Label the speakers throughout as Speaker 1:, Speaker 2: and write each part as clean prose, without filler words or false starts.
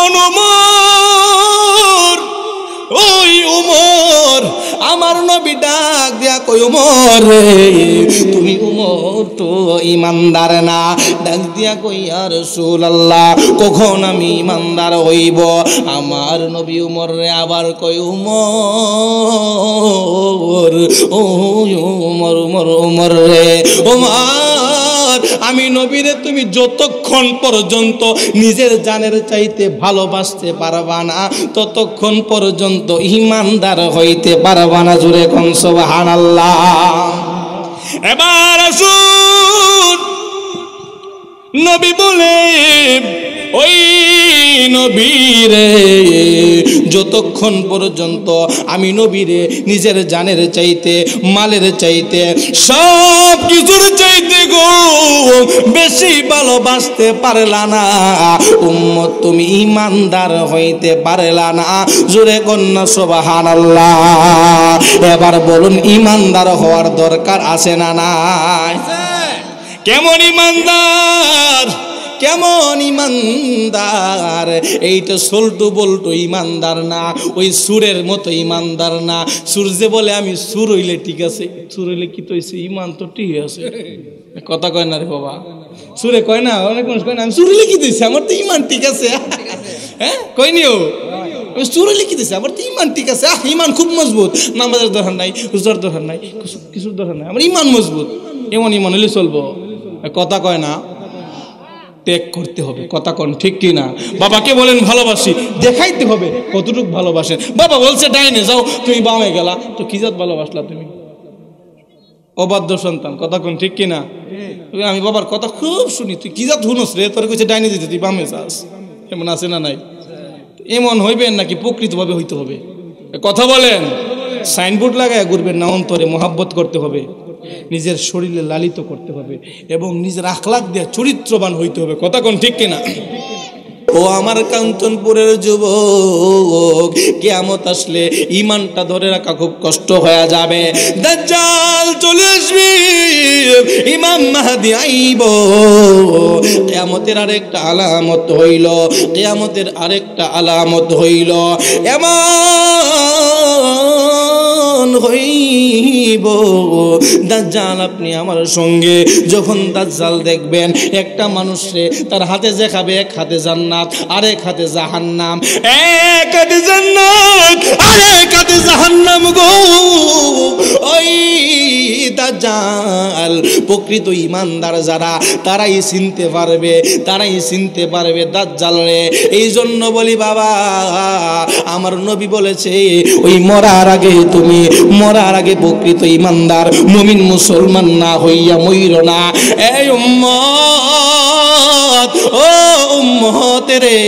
Speaker 1: কোন উমর, ওই উমর আমার নবী ডাক দিয়া কই উমর রে তুমি উমর তো ইমানদার না। ডাক দিয়া কই ইয়া রাসূলুল্লাহ কখন আমি ইমানদার হইব? আমার নবী উমর রে আবার কই উমর, ও উমর উমর উমর রে উমর, আমি নবীরে তুমি যতক্ষণ পর্যন্ত নিজের জানের চাইতে ভালোবাসতে পারবা না ততক্ষণ পর্যন্ত ইমানদার হইতে পারবা না। জোরে কোন সুবহানাল্লাহ। এবার আসুন নবী বলে ওই নবীরে যতক্ষণ পর্যন্ত আমি নবীরে নিজের জানের চাইতে মালের চাইতে সব কিছুর চাইতে গো বেশি ভালোবাসতে পারলা না উম্মত তুমি ইমানদার হইতে পারলা না। জোরে কন্যা সুবহানাল্লাহ। এবার বলুন ইমানদার হওয়ার দরকার আছে না নাই? কেমন ইমানদার, কেমন ইমানদার? এইটা সল্টু বল্টু ইমানদার না, ওই সুরের মতো ইমানদার না। সুর যে বলে আমি সুর হইলে ঠিক আছে, সুর হইলে কি তো হয়েছে ইমান তো ঠিক আছে, কথা কয় না রে বাবা। সুরে কয় না, অনেক মানুষ কয় না আমি সুর হইলে কি দিয়েছি আমার তো ইমান ঠিক আছে। হ্যাঁ কইনিও সুর হইলে কি দিয়েছে আমার তো ইমান ঠিক আছে, ইমান খুব মজবুত, নামাজের দরকার নাই, রোজার দরকার নাই, কিছুর দরকার নাই, আমার ইমান মজবুত। এমন ইমান হইলে চলবো? কথা কয় না, ত্যাগ করতে হবে। কথা কোন ঠিক কি না? বাবাকে বলেন ভালোবাসি, দেখাইতে হবে কতটুকু ভালোবাসেন। বাবা বলছে ডাইনে যাও, তুমি বামে গেলা, তো কি জাত ভালোবাসলা তুমি? অবাধ্য সন্তান। কথা কোন ঠিক কি না? আমি বাবার কথা খুব শুনি, তুই কি জাত শুনস রে, তোর কইছে ডাইনে দিতে তুই বামে যাস, এমন আছে না নাই? এমন হইবেন নাকি প্রকৃতভাবে হইতে হবে? কথা বলেন। সাইনবোর্ড লাগায় ঘুরবেন না, অন্তরে মোহাব্বত করতে হবে, নিজের শরীরে লালিত করতে হবে এবং নিজের আখলাক দিয়ে চরিত্রবান হইতে হবে। কথা কোন ঠিক কিনা? ও আমার কাঞ্চনপুরের যুবক, কিয়ামত আসলে ইমানটা ধরে রাখা খুব কষ্ট হয়ে যাবে। দাজ্জাল চলে আসবে, ইমাম মাহদী আইব। কিয়ামতের আরেকটা আলামত হইল, কিয়ামতের আরেকটা আলামত হইল এমন হইব দাজ্জাল আপনি আমার সঙ্গে যখন দাজ্জাল দেখবেন একটা মানুষে তার হাতে দেখাবে এক হাতে জান্নাত আরেক হাতে জাহান্নাম, এক হাতে জান্নাত আরেক হাতে জাহান্নাম গো। ওই দাজ্জাল প্রকৃত ইমানদার যারা তারাই চিনতে পারবে, তারাই চিনতে পারবে দাজ্জাল রে। এই জন্য বলি বাবা আমার নবী বলেছে ওই মরার আগে তুমি মরার আগে প্রকৃত ইমানদার মুমিন মুসলমান না হইয়া মইরো না। এই উম্মত, ও উম্মত রে,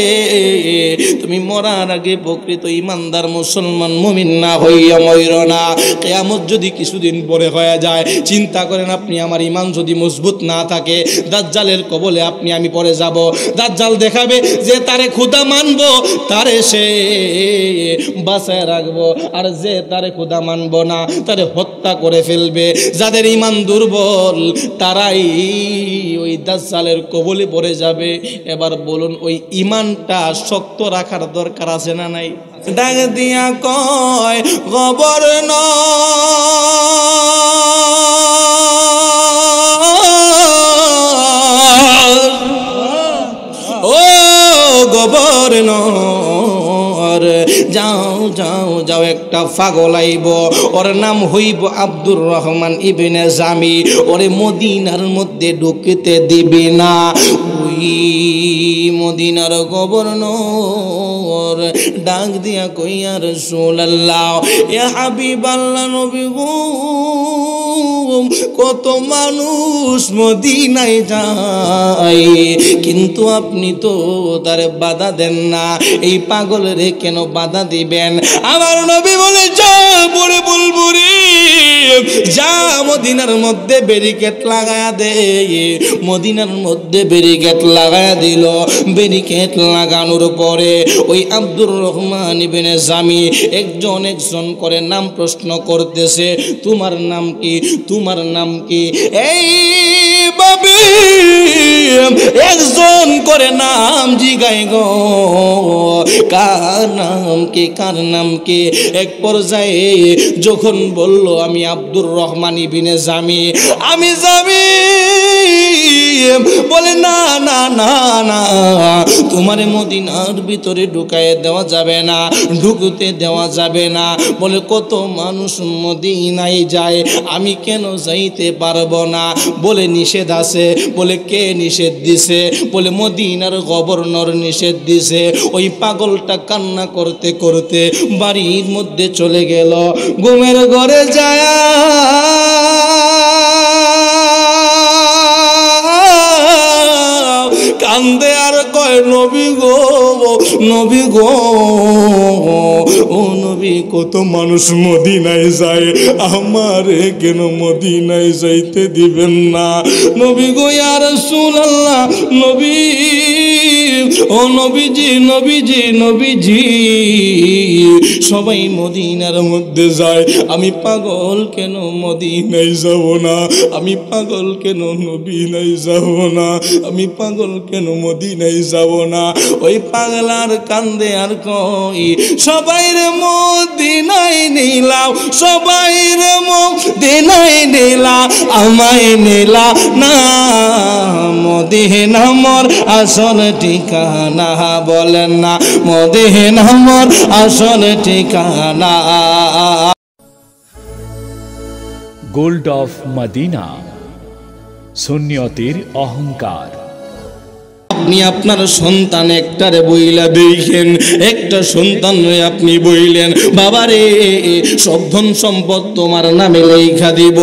Speaker 1: তুমি মরার আগে প্রকৃত ইমানদার মুসলমান মুমিন না হইয়া মইরো না। কিয়ামত যদি কিছুদিন পরে হয়ে যায়, চিন্তা করেন আপনি আমার ইমান যদি মজবুত না থাকে, দাজ্জালের কবলে আপনি আমি পড়ে যাব। দাজ্জাল দেখাবে যে তারে খোদা মানবো তারে সে বাঁচায় রাখবো, আর যে তারে খোদা মানবো না তারে হত্যা করে ফেলবে। যাদের ইমান দুর্বল তারাই ওই দাজ্জালের কবলে পড়ে যাবে। এবার বলুন ওই ইমানটা শক্ত রাখার দরকার আছে না নাই? ডাক দিয়া কয় গভর্নর, ও গভর্নর, যাও যাও যাও একটা পাগল আইব, ওর নাম হইব আব্দুর রহমান ইবনে জামি, ওরে মদিনার মধ্যে ঢুকতে দিবে না। ওই মদিনার গভর্নর ডাক দিয়া কই ইয়া রাসূলুল্লাহ, ইয়া হাবিবাল্লাহ, নবী গো কত মানুষ মদিনায় যায় কিন্তু আপনি তো তারে বাধা দেন না, এই পাগলের কেন বাধা দিবেন? আমার নবী বলে যা বলে বলবো রে, যা মদিনার মধ্যে ব্যারিকেড লাগায়া দে। মদিনার মধ্যে ব্যারিকেড লাগায়া দিল। ব্যারিকেড লাগানোর পরে ওই আব্দুর রহমান ইবনে জামি একজন একজন করে নাম প্রশ্ন করতেছে, তোমার নাম কি, তোমার নাম কি? এই ভাবে একজন করে নাম জিগাই গো। কার নাম কে, কার নাম কে। এক পর্যায়ে যখন বলল আমি আব্দুর রহমান ইবনে জামি, আমি জামি, বলে না না না না, তোমারে মদিনার ভিতরে ঢুকায় দেওয়া যাবে না, ঢুকতে দেওয়া যাবে না। বলে কত মানুষ মদিনায় যায়, আমি কেন যাইতে পারবো না? বলে নিষেধ আছে। বলে কে নিষেধ দিছে? বলে মদিনার গভর্নর নিষেধ দিছে। ওই পাগলটা কান্না করতে করতে বাড়ির মধ্যে চলে গেল, ঘুমের ঘরে যায় কান্দে আর কয় নবী গো, নবী গো, ও নবী, কত মানুষ মদিনায় যায়, আমারে কেন মদিনায় যাইতে দিবেন না? নবী গো, ইয়া রাসূলুল্লাহ, নবী, ও নবীজি, নবীজি, নবীজি, সবাই মদিনার মধ্যে যায়, আমি পাগল কেন মদিনায় যাব না? আমি পাগল কেন মদিনায় যাব না? আমি পাগল কেন মদিনায় যাব না? ওই পাগলার কান্দে আর কই সবাইরে মদিনায় নিলাও, সবাইরে মদিনায় নিলা, আমায় নিলা না। মদিনা মোর আসল ঠিকানা, বলেন না মদিনা মোর আসল ঠিকানা।
Speaker 2: গোল্ড অফ মদিনা, সুন্নিয়তের অহংকার।
Speaker 1: আপনি আপনার সন্তান একটারে বইলা দেখেন, একটা সন্তান আপনি বইলেন বাবারে সব ধন সম্পদ তোমার নামে লেখা দিব,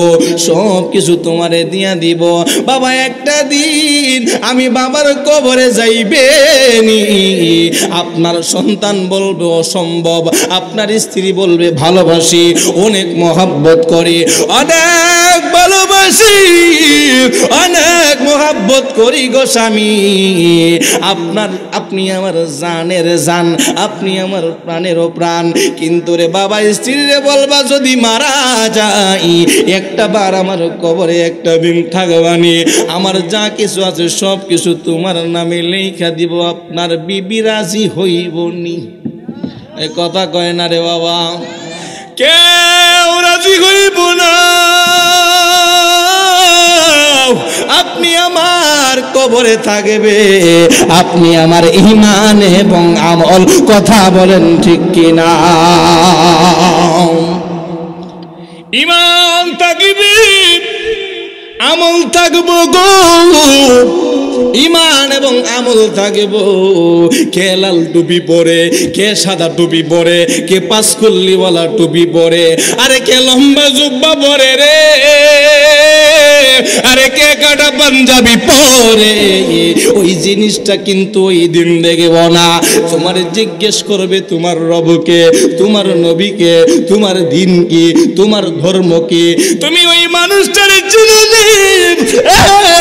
Speaker 1: সব কিছু তোমারে দিয়া দিব। বাবা একটা দিন আমি বাবার কবরে যাইবেনি, আপনার সন্তান বলবে অসম্ভব, আপনার স্ত্রী বলবে ভালোবাসি, অনেক মহাব্বত করে, অনেক ভালোবাসি, অনেক মহাব্বত করি গো স্বামী। আপনি আমার জানের জান, আপনি আমার প্রাণেরও প্রাণ, কিন্তু রে বাবা স্ত্রীরে বলবা যদি মারা যাই একটা বার আমার কবরে একটা দিন থাকবানি, আমার যা কিছু আছে সব কিছু তোমার নামে লেখা দিব, আপনার বিবি রাজি হইবনি। এ কথা কয় না রে বাবা, কেউ রাজি হইব না। আপনি আমার কবরে থাকবে, আপনি আমার ঈমান এবং আমল, কথা বলেন ঠিক কিনা? ঈমান থাকবে, আমল থাকবো গো, ঈমান এবং আমল থাকব। কে লাল টুপি পরে, কে সাদা টুপি পরে, কে পাঁচকুল্লিওয়ালা টুপি পরে, আরে কে লম্বা জুব্বা পরে রে, আরে কে কাটা পাঞ্জাবি পরে, ওই জিনিসটা কিন্তু ওই দিন দেখব না। তোমার জিজ্ঞেস করবে তোমার রবকে, তোমার নবীকে, তোমার দিন কি, তোমার ধর্ম কি, তুমি ওই মানুষটারে চিনলে?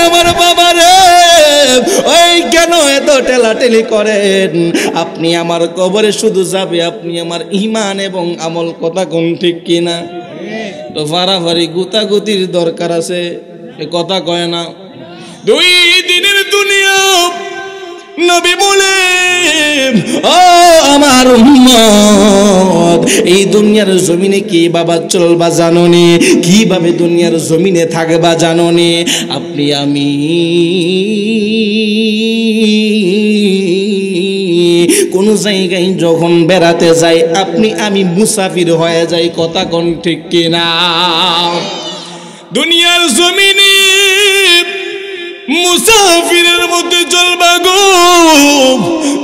Speaker 1: আমার বাবা রে, ওই কেন এত ঠেলাঠেলি করেন? আপনি আমার কবরে শুধু যাবে আপনি আমার ঈমান এবং আমল, কথা কোন ঠিক কিনা? তো ফারাফারি গুতাগুতির দরকার আছে, কথা কয় না। 2 দিনের দুনিয়া নবী বলে ও আমার উম্মত, এই দুনিয়ার জমিনে কি বাবা চলবা জানোনি, কিভাবে দুনিয়ার জমিনে থাকবা জানোনি? আপনি আমি কোন জায়গায় যখন বেড়াতে যাই আপনি আমি মুসাফির হয়ে যাই, কথা কোন ঠিক কিনা? দুনিয়ার জমিনে মুসাফিরের মধ্যে চলবা গো,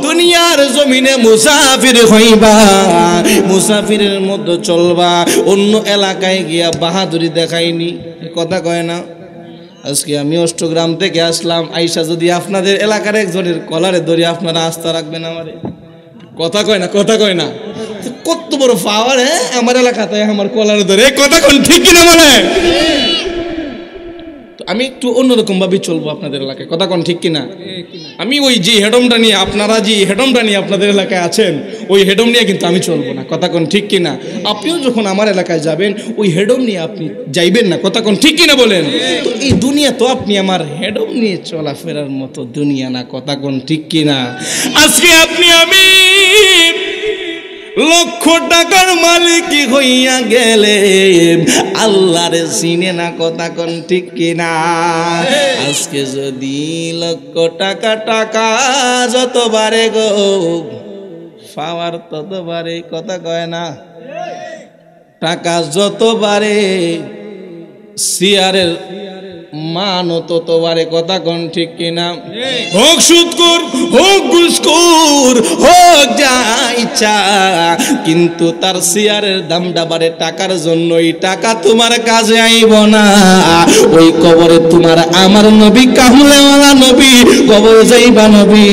Speaker 1: দুনিয়ার জমিনে মুসাফির হইবা, মুসাফিরের মধ্যে চলবা, অন্য এলাকায় গিয়া বাহাদুরি দেখাইনি, কথা কয় না? আজকে আমি অষ্টগ্রাম থেকে আসলাম, আইসা যদি আপনাদের এলাকার একজনের কলারে ধরে আপনারা আস্থা রাখবেন আমারে, কথা কয় না? কথা কয় না? কত বড় পাওয়ার আমার এলাকাতে আমার কলারে ধরে, কথা কোন ঠিক কিনা বলে? আমি একটু অন্যরকম ভাবে চলবো আপনাদের এলাকায়, কথা কোন ঠিক কিনা? আমি ওই যে হেডমটা নিয়ে, আপনারা যে হেডমটা নিয়ে আপনাদের এলাকায় আছেন ওই হেডম নিয়ে কিন্তু আমি চলবো না, কথা কোন ঠিক কিনা? আপনিও যখন আমার এলাকায় যাবেন ওই হেডম নিয়ে আপনি যাইবেন না, কথা কোন ঠিক কিনা বলেন? তো এই দুনিয়া তো আপনি আমার হেডম নিয়ে চলাফেরার মতো দুনিয়া না, কথা কোন ঠিক কিনা? আজকে আপনি আমি লক্ষ টাকার মালিক হইয়া গেলে আল্লাহর চিনে না, কথা কোন ঠিক কিনা? আজকে যদি লক্ষ টাকা টাকা যত বাড়ে গো পাওয়ার তত বাড়ে, কথা কয় না? টাকা যত বাড়ে চেয়ারের মানও তত বাড়ে, কথা কোন ঠিক কিনা? হোক সুদখোর, হোক ঘুষখোর, হোক যা ইচ্ছা, কিন্তু তার চেয়ারের দামটা বাড়ে টাকার জন্য। এই টাকা তোমার কাজে আইব না। ওই কবরে তোমার আমার নবী কামলেওয়ালা নবী কবরে যাইবা নবী,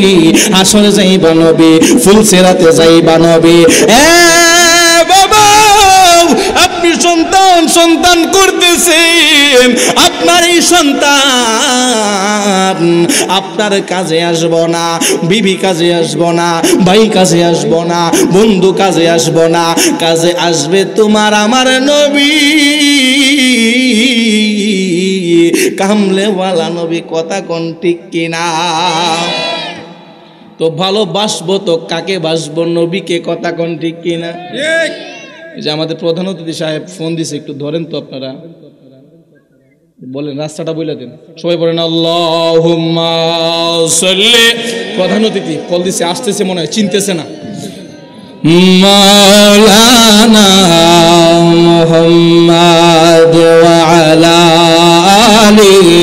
Speaker 1: হাসরে যাইবা নবী, ফুলসেরাতে যাইবা নবী। বাবা, আপনি সন্তান সন্তান করতেছেন, আপনার এই সন্তান আপনার কাজে আসব না, বিবি কাজে আসব না, ভাই কাজে আসব না, বন্ধু কাজে আসব না, কাজে আসবে তোমার আমার নবী কামলেওয়ালা নবী, কথা কোন ঠিক কিনা? তো ভালোবাসবো তো কাকে বাসবো? নবীকে, কথা কোন ঠিক কিনা? যে আমাদের প্রধান অতিথি সাহেব ফোন দিছে, একটু ধরেন তো আপনারা, বলেন, রাস্তাটা বলে দেন। সবাই বলেন আল্লাহুম্মা সাল্লি। প্রধান অতিথি কল দিছে, আসতেছে মনে হয়, চিনতেছে না। মাওলানা মুহাম্মদ ওয়া আলা আলিহি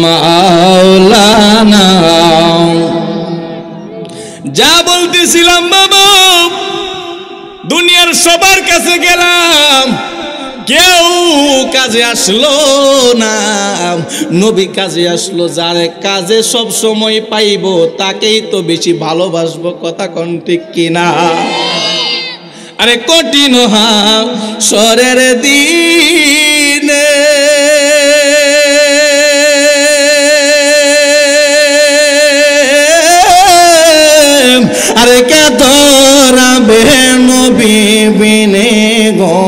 Speaker 1: মাওলানা। যা বলতেছিলাম বাবা, দুনিয়ার সবার কাছে গেলাম, কেউ কাজে আসলো না, নবী কাজে আসলো। যার কাজে সব সময় পাইব তাকেই তো বেশি ভালোবাসবো, কথা কোন ঠিক কিনা? আরে কঠিন হাসরের দিনে আরে কে তোরাবে নবী বিনে গো,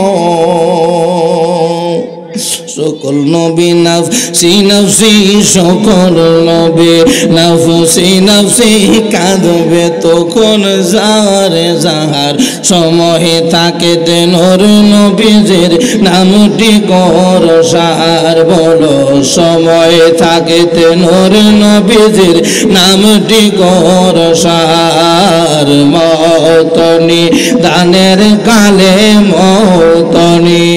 Speaker 1: সকল নবী নাফসি নাফসি, সকল নবী নাফসি নাফসি কাঁদবে তখন যারে যাহার সময় থাকে তেনর নবীজের নামটি কর সার। বলো সময় থাকে তেনর নবীজের নামটি কর সার। মতনি দানের কালে মতনি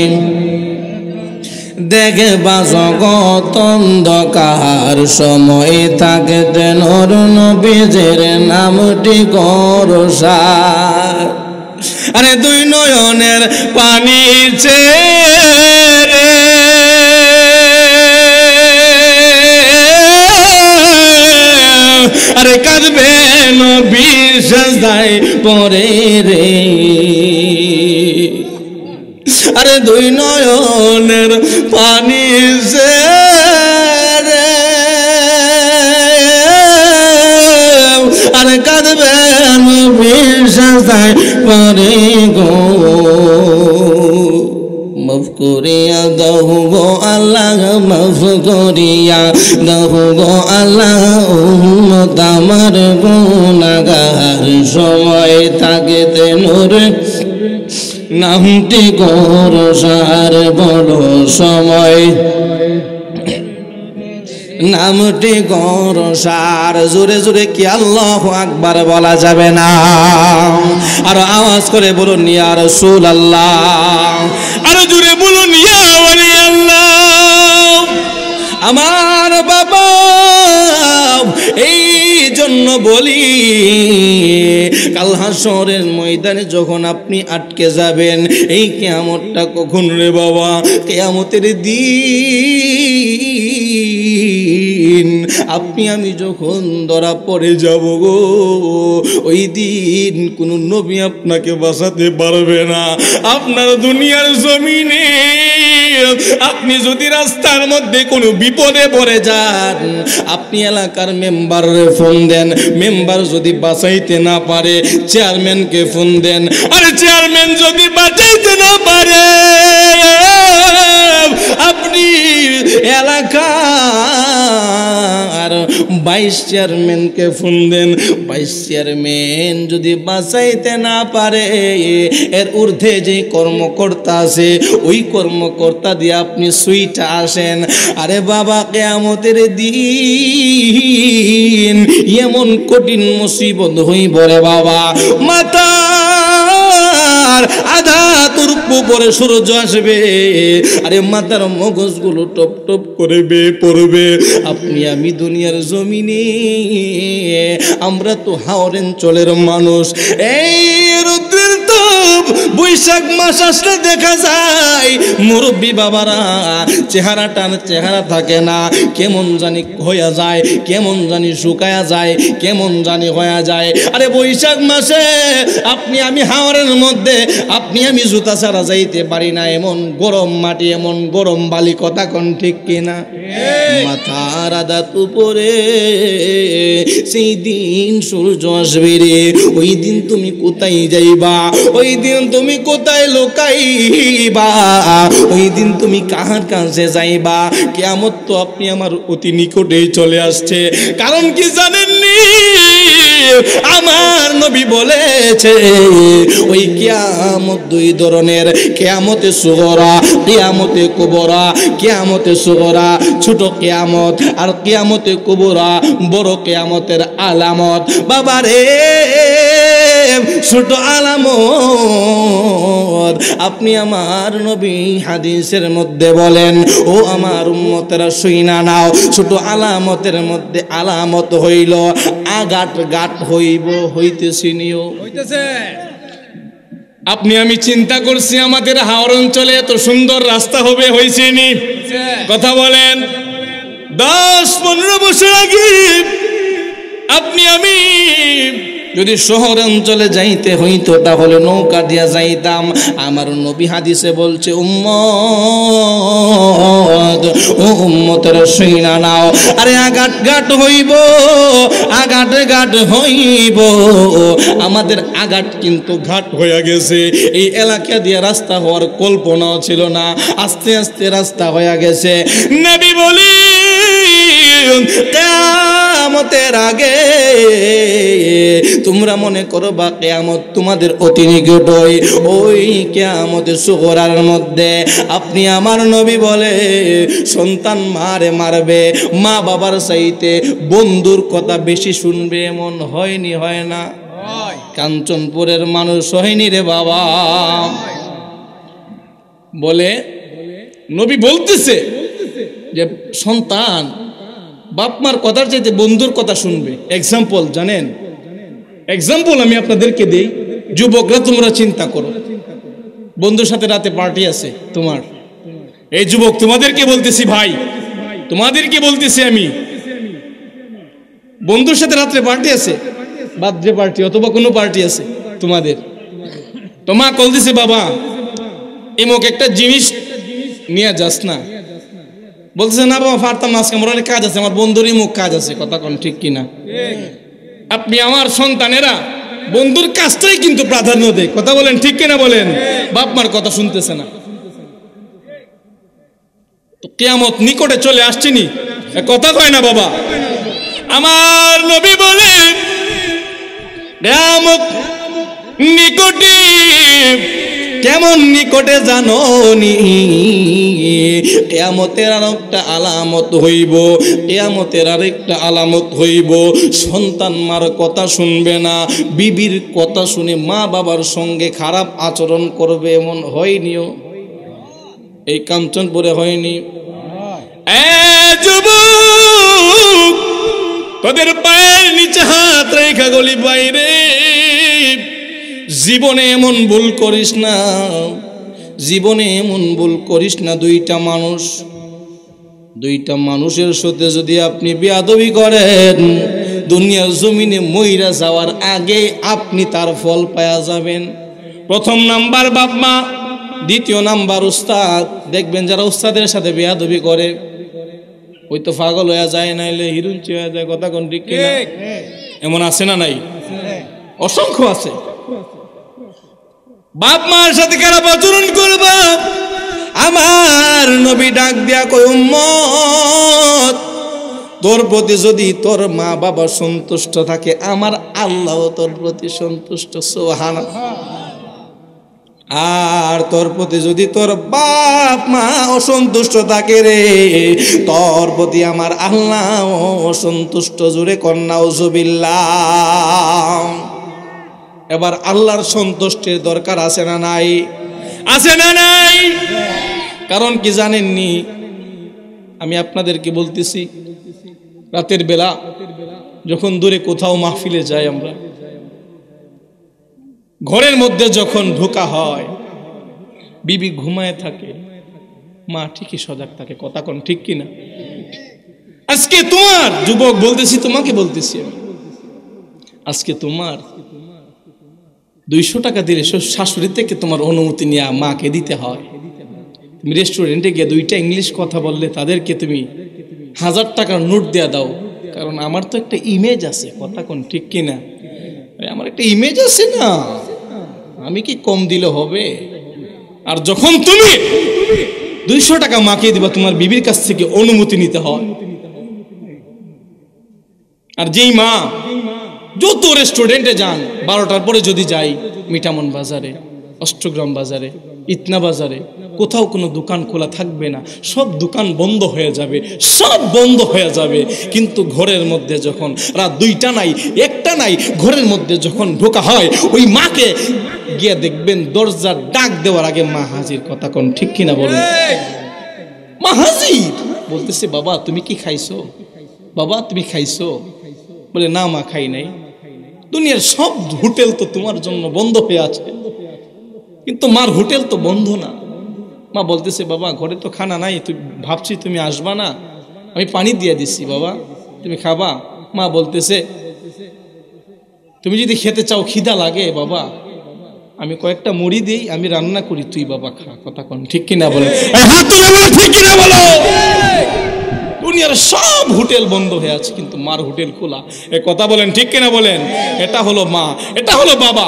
Speaker 1: দেখবা জগৎ অন্ধকার, সময় থাকতে নর নবীজের নামটি করো সার। আরে দুই নয়নের পানি ছেড়ে আরে কাঁদবে নবী সাজদায় পড়ে রে। আরে দুই নয়নের পানি ছেড়ে আরে কাঁদবে নবী সাজদায় পড়ে গো। মাফ করিয়া দাও গো আল্লাহ, মাফ করিয়া দাও গো আল্লাহ, উম্মত আমার গুনাহগার। সময় থাকতে নূর নামটি কর সার। বলো সময় নামটি কর সার। জোরে জোরে কি আল্লাহু আকবার বলা যাবে না? আর আওয়াজ করে বলুন ইয়া রাসূলুল্লাহ। আরো জোরে বলুন ইয়া ওলি আল্লাহ। আমার বাবা, এই জন্য বলি কাল হাসরের ময়দানে যখন আপনি আটকে যাবেন, এই কিয়ামতটা কখন রে বাবা? কিয়ামতের দিন আপনি আমি যখন ধরা পড়ে যাব গো, ওই দিন কোন নবী আপনাকে বাঁচাতে পারবে না। আপনার দুনিয়ার জমিনে আপনি যদি রাস্তার মধ্যে কোনো বিপদে পড়ে যান, আপনি এলাকার মেম্বারে ফোন দেন, মেম্বার যদি বাঁচাইতে না পারে চেয়ারম্যানকে ফোন দেন, আরে চেয়ারম্যান যদি বাঁচাইতে না পারে আপনি এলাকার 22 চেয়ারম্যানকে ফোন দেন। 22 চেয়ারম্যান যদি বাঁচাইতে না পারে, এর ঊর্ধ্বে যে কর্মকর্তা আছে ওই কর্মকর্তা দিয়ে আপনি সুইটা আসেন। আরে বাবা, কিয়ামতের দিন এমন কঠিন মুসিবত হইব রে বাবা, মাথার আধা তুরপু পরে সূর্য আসবে, আরে মাথার মগজগুলো টপ টপ করে বেয়ে পড়বে। আপনি আমি দুনিয়ার জমিনে আমরা তো হাওর অঞ্চলের মানুষ, এই রৌদ্রের তাপ বৈশাখ মাস আসলে দেখা যায় মুরব্বী বাবারা চেহারা থাকে না, কেমন জানি হইয়া যায়, কেমন জানি শুকায়া যায়, কেমন জানি হয়ে যায়। আরে বৈশাখ মাসে আপনি আমি হাওরের মধ্যে আপনি আমি জুতা ছাড়া যাইতে পারি না, এমন গরম মাটি, এমন গরম বালি, কথা কোন ঠিক কিনা? মাথার আদা উপরে সেই দিন সূর্য আসবে রে, ওই দিন তুমি কোথায় যাইবা, ওই দিন তুমি কোথায় লোকাইবা, ওই দিন তুমি কাহার কাছে যাইবা? কিয়ামত তো আপনি আমার অতি নিকটেই চলে আসছে। কারণ কি জানেননি? আমার নবী বলেছে ওই কিয়ামত দুই ধরনের, কিয়ামতে সুগরা, কিয়ামতে কুবরা। কিয়ামতে সুগরা ছোট কিয়ামত, আর কিয়ামতে কুবরা বড় কিয়ামতের আলামত। বাবারে, ছোট আলামত আপনি আমার নবী হাদিসের মধ্যে বলেন, ও আমার উম্মতেরা শুইনা নাও, ছোট আলামতের মধ্যে আলামত হইল আগাট গাট হইব, হইতেছি নিও হইতেছে। আপনি আমি চিন্তা করছি আমাদের হাওর অঞ্চলে এত সুন্দর রাস্তা হবে, হয়েছে নি? কথা বলেন। 10-15 বছর আগে আপনি আমি যদি শহর অঞ্চলে যাইতে হইতো তাহলে নৌকা দিয়া যাইতাম। আমার নবী হাদিসে বলছে, উম্মত ও উম্মতেরা শুইনা নাও, আরে আগাট গাট হইব, আগাট গাট হইব। আমাদের আগাট কিন্তু ঘাট হয়ে গেছে। এই এলাকা দিয়ে রাস্তা হওয়ার কল্পনাও ছিল না, আস্তে আস্তে রাস্তা হয়ে গেছে। নবী বলি কিয়ামতের আগে তোমরা মনে করো বা কিয়ামত তোমাদের অতি নিকটই, ওই কিয়ামতের সুগরার মধ্যে আপনি আমার নবী বলে সন্তান মারে মারবে, মা বাবার চাইতে বন্ধুর কথা বেশি শুনবে, এমন হয়নি? হয় না? কাঞ্চনপুরের মানুষ হয়নি রে বাবা? বলে নবী বলতেছে যে সন্তান বাপ মার কথার চাইতে বন্ধুর কথা শুনবে। এক্সাম্পল জানেন? এক্সাম্পল আমি আপনাদেরকে দেই। যুবকরা তোমরা চিন্তা করো, বন্ধুর সাথে রাতে পার্টি আছে তোমার, এই যুবক তোমাদেরকে বলতেছি, ভাই তোমাদেরকে বলতেছি আমি, বন্ধুর সাথে রাত্রে পার্টি আছে, বার্থডে পার্টি অথবা কোনো পার্টি আছে তোমাদের, তোমা কল দিছে, বাবা এমক একটা জিনিস নিয়ে যাস না। বলতেছে না বাবা পারতাম না, আজকে আমার অনেক কাজ আছে, আমার বন্ধুর এমক কাজ আছে। কথা কোন ঠিক কিনা? আপনি আমার সন্তানেরা বন্ধুর কাজটাই কিন্তু প্রাধান্য দেয়। কথা বলেন ঠিক কিনা? বলেন। বাপ মার কথা শুনতেছে না। তো কিয়ামত নিকটে চলে আসছেনি, কথা কয় না বাবা। আমার নবী বলেন কিয়ামত নিকটে, কেমন নিকটে জানো নি? কিয়ামতের আরেকটা আলামত হইব, কিয়ামতের আরেকটা আলামত হইব সন্তান মার কথা শুনবে না, বিবির কথা শুনে মা বাবার সঙ্গে খারাপ আচরণ করবে। এমন হয়নিও? এই কাঞ্চনপুরে হয়নি? যুবক তোদের পায়ের নিচে হাত রেখা গলি বাইরে, জীবনে এমন ভুল করিস না, জীবনে এমন ভুল করিস না। দুইটা মানুষের সাথে যদি আপনি বেয়াদবি করেন, দুনিয়ার জমিনে মইরা যাওয়ার আগে আপনি তার ফল পাওয়া যাবেন। প্রথম নাম্বার বাপ মা, দ্বিতীয় নাম্বার উস্তাদ। দেখবেন যারা উস্তাদের সাথে বেয়াদবি করে ওই তো পাগল হয়ে যায়, নাইলে হিরুঞ্চি হয়ে যায়। কথা কোন ঠিক কিনা? এমন আছে না নাই? অসংখ্য আছে। বাপ মার সাথে খারাপ আচরণ করবা, আমার নবী ডাক দিয়া কই উম্মত তোর প্রতি যদি তোর মা বাবা সন্তুষ্ট থাকে আমার আল্লাহ তোর প্রতি সন্তুষ্ট সুবহানাল্লাহ আর তোর প্রতি যদি তোর বাপ মা অসন্তুষ্ট থাকে রে তোর প্রতি আমার আল্লাহ অসন্তুষ্ট জুড়ে নাউজুবিল্লাহ এবার আল্লাহর সন্তুষ্টির দরকার আছে না নাই আছে না নাই কারণ কি জানেননি আমি আপনাদেরকে বলতেছি রাতের বেলা যখন দূরে কোথাও মাহফিলে যাই আমরা ঘরের মধ্যে যখন ঢোকা হয় বিবি ঘুমায় থাকে মা ঠিকই সজাগ থাকে কথা কোন ঠিক কিনা আজকে তোমার যুবক বলতেছি তোমাকে বলতেছি আমি আজকে তোমার 200 টাকা দিলে শাশুড়ি থেকে তোমার অনুমতি নিয়ে মাকে দিতে হয় তুমি রেস্টুরেন্টে গিয়ে 2টা ইংলিশ কথা বললে তাদেরকে তুমি 1000 টাকার নোট দেয়া দাও কারণ আমার তো একটা ইমেজ আছে কথা কোন ঠিক কিনা আমার একটা ইমেজ আছে না আমি কি কম দিলে হবে আর যখন তুমি 200 টাকা মাকে দিবা তোমার বিবির কাছ থেকে অনুমতি নিতে হয় আর যেই মা যত রেস্টুরেন্টে যান 12টার পরে যদি যাই মিঠামন বাজারে অষ্টগ্রাম বাজারে ইতনা বাজারে কোথাও কোনো দোকান খোলা থাকবে না সব দোকান বন্ধ হয়ে যাবে সব বন্ধ হয়ে যাবে কিন্তু ঘরের মধ্যে যখন রাত 2টা নাই 1টা নাই ঘরের মধ্যে যখন ঢোকা হয় ওই মাকে গিয়ে দেখবেন দরজার ডাক দেওয়ার আগে মা হাজির কথা কোন ঠিক কিনা বলেন মা হাজির বলতেছে বাবা তুমি কি খাইছো বাবা তুমি খাইছো বলে না মা খাই নাই দুনিয়ার সব হোটেল তো তোমার জন্য বন্ধ হয়ে আছে কিন্তু মার হোটেল তো বন্ধ না মা বলতেছে বাবা ঘরে তো খানা নাই তুই ভাবছি তুমি আসবা না আমি পানি দিয়ে দিচ্ছি বাবা তুমি খাবা মা বলতেছে তুমি যদি খেতে চাও খিদা লাগে বাবা আমি কয়েকটা মুড়ি দিই আমি রান্না করি তুই বাবা খা কথা কোন ঠিক কিনা বলে ঠিক কিনা বলো দুনিয়ার সব হোটেল বন্ধ হয়ে আছে কিন্তু মার হোটেল খোলা এ কথা বলেন ঠিক কিনা বলেন এটা হলো মা এটা হলো বাবা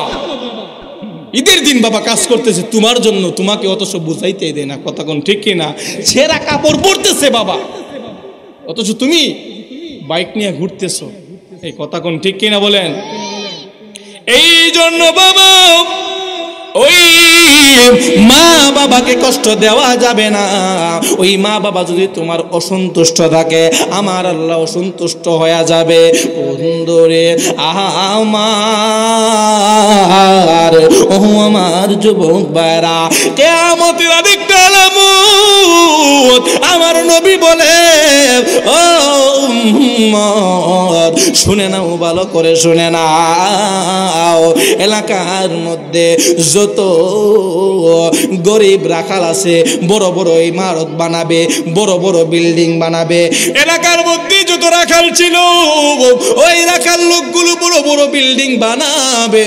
Speaker 1: ঈদের দিন বাবা কাজ করতেছে তোমার জন্য তোমাকে অথচ বুঝাইতে দেয় না কথা কোন ঠিক কিনা ছেঁড়া কাপড় পরতেছে বাবা অথচ তুমি বাইক নিয়ে ঘুরতেছো এই কথা কোন ঠিক কিনা বলেন এই জন্য বাবা ওই মা বাবাকে কষ্ট দেওয়া যাবে না ওই মা বাবা যদি তোমার অসন্তুষ্ট থাকে আমার আল্লাহ অসন্তুষ্ট হয়ে যাবে বন্ধুরে আমার ও আমার যুবক ভাইরা কিয়ামতের আরেকটা আলামত আমার নবী বলে ও উম্মত শুনে নাও ভালো করে শুনে নাও এলাকার মধ্যে যত গরিব রাখাল আছে বড় বড় ইমারত বানাবে বড় বড় বিল্ডিং বানাবে এলাকার মধ্যে যত রাখাল ছিল ওই রাখাল লোকগুলো বড় বড় বিল্ডিং বানাবে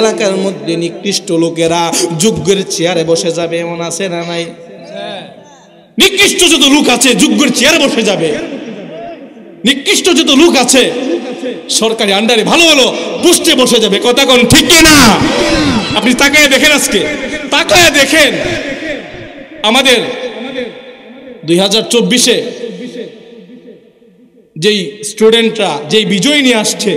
Speaker 1: এলাকার মধ্যে নিকৃষ্ট লোকেরা যোগ্যের চেয়ারে বসে যাবে এমন আছে না নাই নিকৃষ্ট যত লোক আছে যোগ্যের চেয়ারে বসে যাবে নিকৃষ্ট যত লোক আছে সরকারি আন্ডারে ভালো ভালো পোস্টে বসে যাবে কথা কোন ঠিক না আপনি তাকায় দেখেন আজকে তাকায় দেখেন আমাদের 2024-এ যেই স্টুডেন্টরা যেই বিজয় নিয়ে আসছে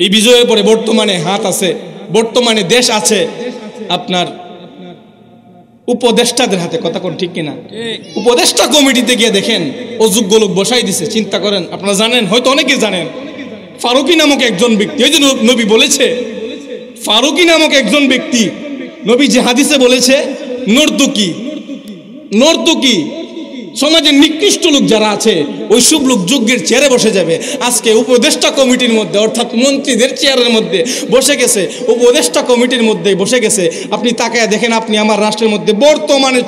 Speaker 1: এই বিজয়ের পরে বর্তমানে হাত আছে বর্তমানে দেশ আছে আপনার উপদেষ্টাদের হাতে কথা কোন ঠিক কিনা উপদেষ্টা কমিটিতে গিয়ে দেখেন অযোগ্য লোক বসাই দিছে চিন্তা করেন আপনারা জানেন হয়তো অনেকে জানেন ফারুকি নামক একজন ব্যক্তি ওই যে নবী বলেছে ফারুকি নামক একজন ব্যক্তি নবী যে হাদিসে বলেছে নর্তকী সমাজের নিকৃষ্ট লোক যারা আছে ওই সব লোক যোগ্যের চেয়ারে বসে যাবে আজকে উপদেষ্টা কমিটির মধ্যে অর্থাৎ মন্ত্রীদের চেয়ারের মধ্যে বসে গেছে উপদেষ্টা কমিটির মধ্যে বসে গেছে আপনি তাকায় দেখেন আপনি আমার রাষ্ট্রের মধ্যে বর্তমানে